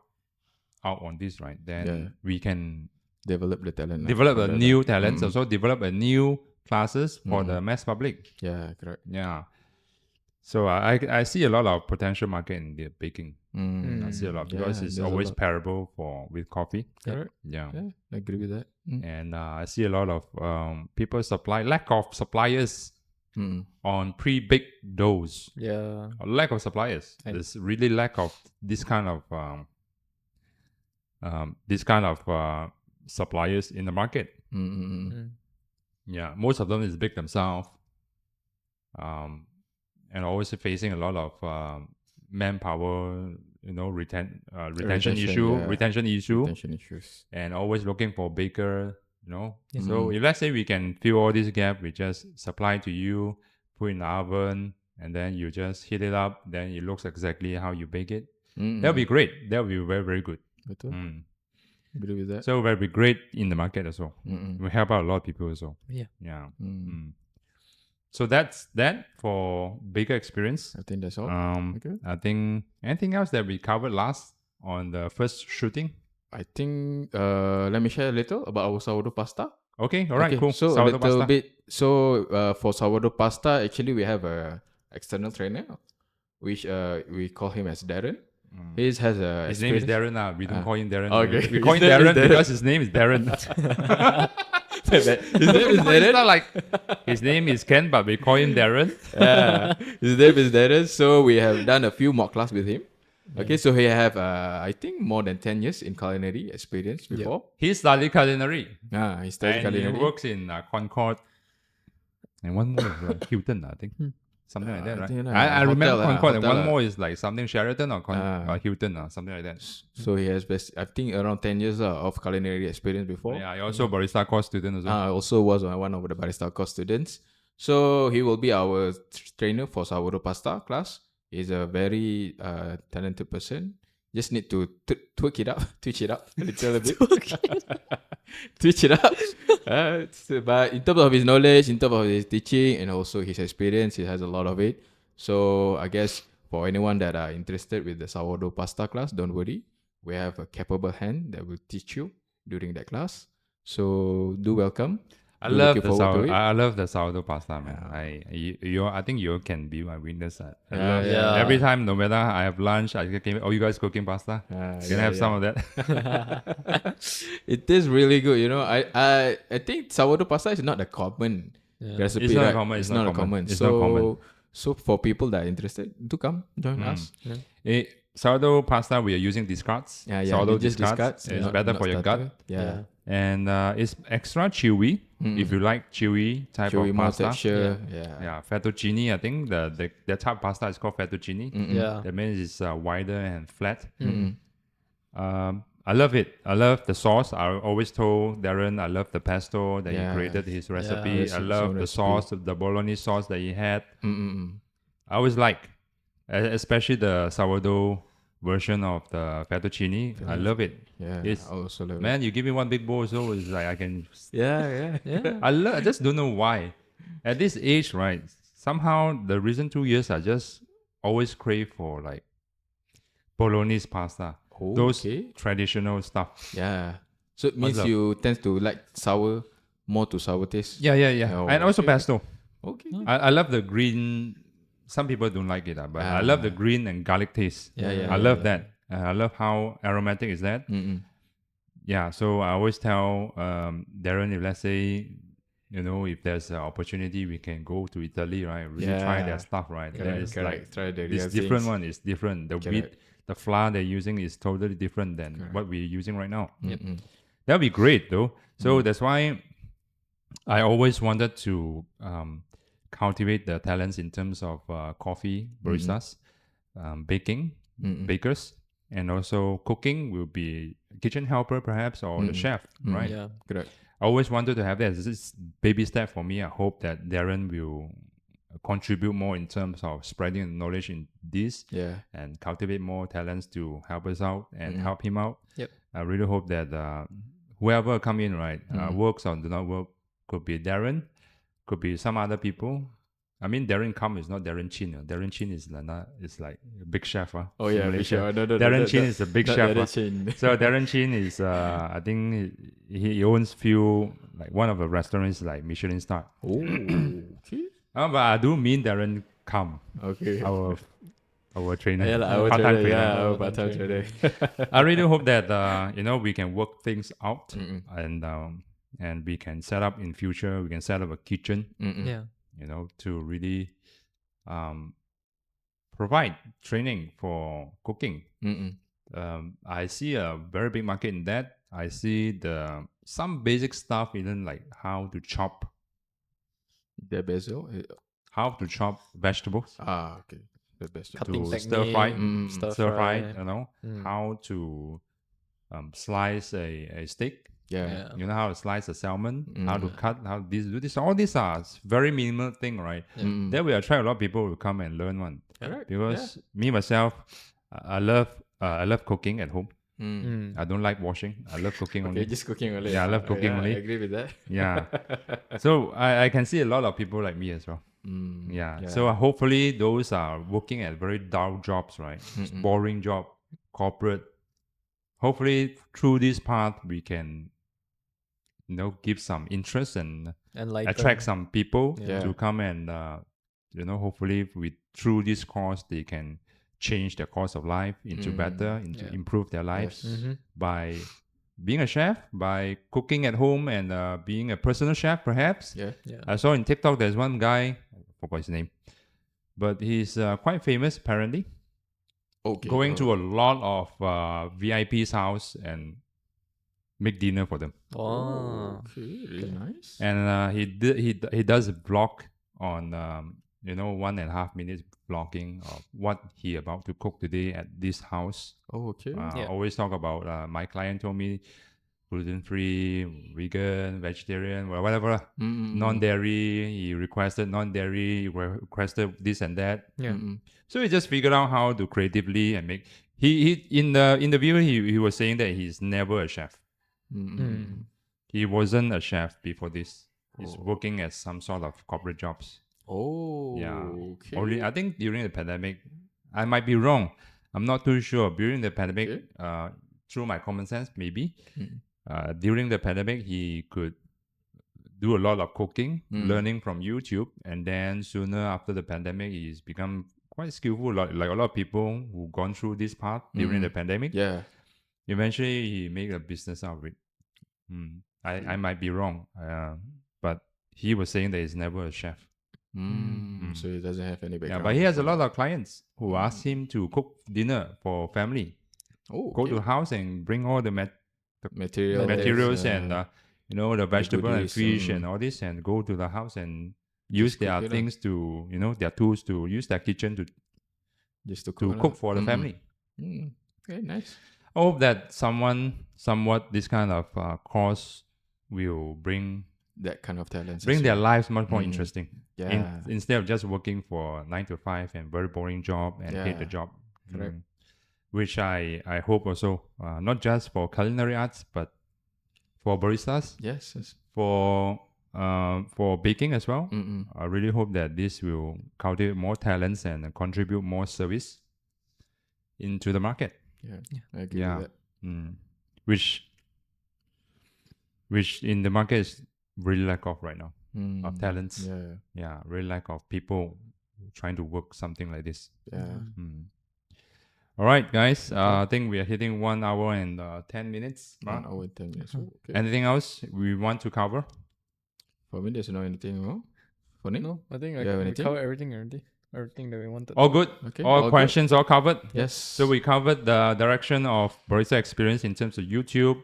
out on this, right? Then we can Develop the talent. develop a new talents, also develop a new classes for the mass public. Yeah, correct. Yeah. So I see a lot of potential market in the baking. I see a lot because it's there's a always lot. parable with coffee. Correct. Yeah. Yeah, I agree with that. And I see a lot of people lack of suppliers on pre-baked doughs. Yeah. A lack of suppliers. There's really lack of this kind of suppliers in the market. Yeah, most of them is big themselves, and always facing a lot of manpower, retention issues, and always looking for baker. So if let's say we can fill all this gap, we just supply to you, put in the oven, and then you just heat it up. Then it looks exactly how you bake it. That'll be great. That'll be very, very good. Betul. Agree with that. So that'll be great in the market as well. We help out a lot of people as well. Yeah. So that's that for baker experience. I think that's all. Okay. I think anything else that we covered last on the first shooting. I think let me share a little about our sourdough pasta. Okay, all right, cool. So Sourdough a little pasta. bit. So for sourdough pasta, actually we have a external trainer, which we call him as Darren. He has a His name is experience- Darren. We don't call him Darren. Okay. We call him His name is Darren Darren. because his name is Darren. His name is It's Darren. not like his name is Ken, but we call him Darren. His name is Darren. So we have done a few mock class with him. Okay, so he have I think more than 10 years in culinary experience before. He studied culinary. He studied And he culinary. works in Concord. And one more is Hilton, I think. Something like that, I right? think, I remember hotel, Concord, and hotel, one more is like something Sheraton or Hilton or something like that. So he has I think around 10 years of culinary experience before. Yeah, he also barista course student as well. Also was one of the barista course students. So he will be our trainer for sourdough pasta class. He's a very talented person. Just need to twitch it up a little bit. Twitch it up. But in terms of his knowledge, in terms of his teaching, and also his experience, he has a lot of it. So I guess for anyone that are interested with the sourdough pasta class, don't worry. We have a capable hand that will teach you during that class. So do welcome. I Do love looking the forward to it. I love the sourdough pasta, man. I think you can be my witness. I love it. yeah. Every time, no matter I have lunch, I can. Oh, you guys cooking pasta? Can I have some of that? It is really good. I think sourdough pasta is not a common recipe. It's not right? common, It's it's not not a common. common. It's So not common. so for people that are interested, do come join us. Sourdough pasta, we are using discards. Yeah, Sourdough just discards. It's better for your gut. Yeah. And it's extra chewy if you like chewy type Chewy of more pasta. texture. Yeah. Yeah, fettuccine. I think the type of pasta is called fettuccine. Yeah. That means it's wider and flat. I love it. I love the sauce. I always told Darren I love the pesto that he created his recipe. Yes, I his love own the recipe. sauce, the bolognese sauce that he had. I always like, especially the sourdough version of the fettuccine. I love it. Yeah. It's- I also love it. Man, you give me one big bowl, so it's like I can. Yeah. I just don't know why. At this age, right? Somehow the recent 2 years, I just always crave for like bolognese pasta. Oh, those okay. traditional stuff. Yeah. So it means up? you tend to like more to sour taste. Yeah. Oh, And also okay. pesto. Okay. I love the green. Some people don't like it, but I love the green and garlic taste. Yeah. I love that. I love how aromatic is that. Yeah, so I always tell Darren, if let's say, if there's an opportunity, we can go to Italy, right? Really try their Yeah. stuff, right? Then Correct, it's correct. like Try the this real different things. one is different. The wheat, Correct. the flour they're using is totally different than what we're using right now. Mm-mm. That'd be great, though. So that's why I always wanted to cultivate the talents in terms of coffee, baristas, baking, bakers, and also cooking will be kitchen helper perhaps or the chef, right? Yeah. Correct. I always wanted to have that. This is baby step for me. I hope that Darren will contribute more in terms of spreading knowledge in this Yeah. and cultivate more talents to help us out and help him out. Yep. I really hope that whoever come in, right, works or do not work, could be Darren, could be some other people. I mean, Darren Kam is not Darren Chin. Darren Chin is like a big chef. Oh yeah, Malaysia. sure. No, Darren Chin is a big not chef. Darren Chin. So Darren Chin is, I think he owns few, like one of the restaurants like Michelin star. Oh, okay. But I do mean Darren Kam, Okay. our trainer, Yeah, like our part-time trader, trainer. yeah, our part-time trader. I really hope that we can work things out and we can set up in future. We can set up a kitchen, Yeah. to really provide training for cooking. I see a very big market in that. I see some basic stuff, even like how to chop The basil. vegetables, Okay. The basil. Cutting to technique, stir fry, stir fry. how to slice a steak. Yeah. You know how to slice a salmon, how to cut, how to do this. All these are very minimal thing, right? Then we attract a lot of people who come and learn one. Correct. Because me myself, I love cooking at home. Mm. I don't like washing. I love cooking only. Okay, just cooking only. Yeah, I love cooking only. I agree with that. Yeah. So I can see a lot of people like me as well. Yeah. So hopefully those are working at very dull jobs, right? Boring job, corporate. Hopefully through this path we can give some interest and Enlighten. attract some people Yeah. to come and hopefully through this course they can change their course of life into better, into improve their lives by being a chef, by cooking at home and being a personal chef perhaps. Yeah. Yeah. I saw in TikTok there's one guy, I forgot his name, but he's quite famous apparently, Okay. going to a lot of VIP's house and make dinner for them. Oh. Okay, really nice. And he does a vlog on 1.5 minutes vlogging of what he about to cook today at this house. Oh, okay. Always talk about my client told me gluten-free, vegan, vegetarian, whatever. Non-dairy, he requested non-dairy, he requested this and that. Yeah. So he just figured out how to creatively and make. He in the interview he was saying that he's never a chef. He wasn't a chef before this. He's working at some sort of corporate jobs. Oh, Yeah. okay. Only I think during the pandemic, I might be wrong. I'm not too sure. During the pandemic, through my common sense, maybe during the pandemic he could do a lot of cooking, learning from YouTube, and then sooner after the pandemic, he's become quite skillful. Like a lot of people who gone through this path during the pandemic. Yeah. Eventually, he made a business out of it. I might be wrong, but he was saying that he's never a chef. So he doesn't have any Yeah, background. but he has a lot of clients who ask him to cook dinner for family. Oh, Go to the house and bring all the materials and the vegetable and goodies, fish and all this, and go to the house and use their cook it, things to their tools to use their kitchen to just to cook for the family. Okay, nice. I hope that somewhat this kind of course will bring That kind of talent. their lives much more interesting. Yeah. Instead of just working for 9 to 5 and very boring job and hate the job. Correct. Which I hope also, not just for culinary arts, but for baristas, Yes. for baking as well. I really hope that this will cultivate more talents and contribute more service into the market. Yeah. I agree Yeah. with that. Which in the market is really lack of right now, of talents. Yeah. Yeah, really lack of people trying to work something like this. Yeah. All right, guys. I think we are hitting 1 hour and 10 minutes. 1 hour and 10 minutes. Okay. Anything else we want to cover? For me, there's no anything more. For Nick? No, I think You have we anything? covered everything already. Everything that we wanted. All good. Okay, All all good. questions all covered. Yes. So we covered the direction of Barista Experience in terms of YouTube,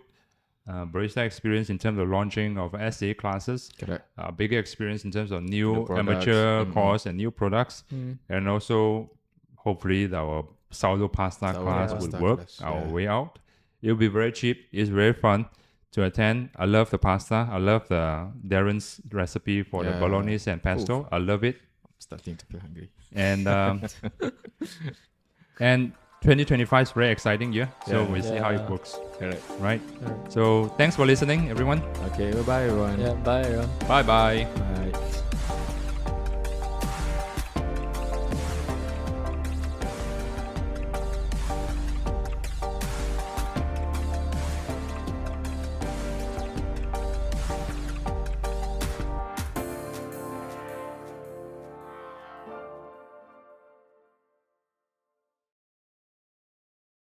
Barista Experience in terms of launching of SA classes, Correct. bigger experience in terms of new products. amateur course and new products, Mm. and also hopefully our sourdough pasta Sourdough class pasta will work class, our yeah. way out. It'll be very cheap. It's very fun to attend. I love the pasta. I love the Darren's recipe for the Yeah. bolognese and pesto. I love it. I'm starting to feel hungry. And and 2025 is very exciting year. So Yeah. we'll see how it Yeah. works, Correct. right? Alright. So thanks for listening, everyone. Okay. Bye-bye, everyone. Yeah, bye everyone. Bye bye. Bye.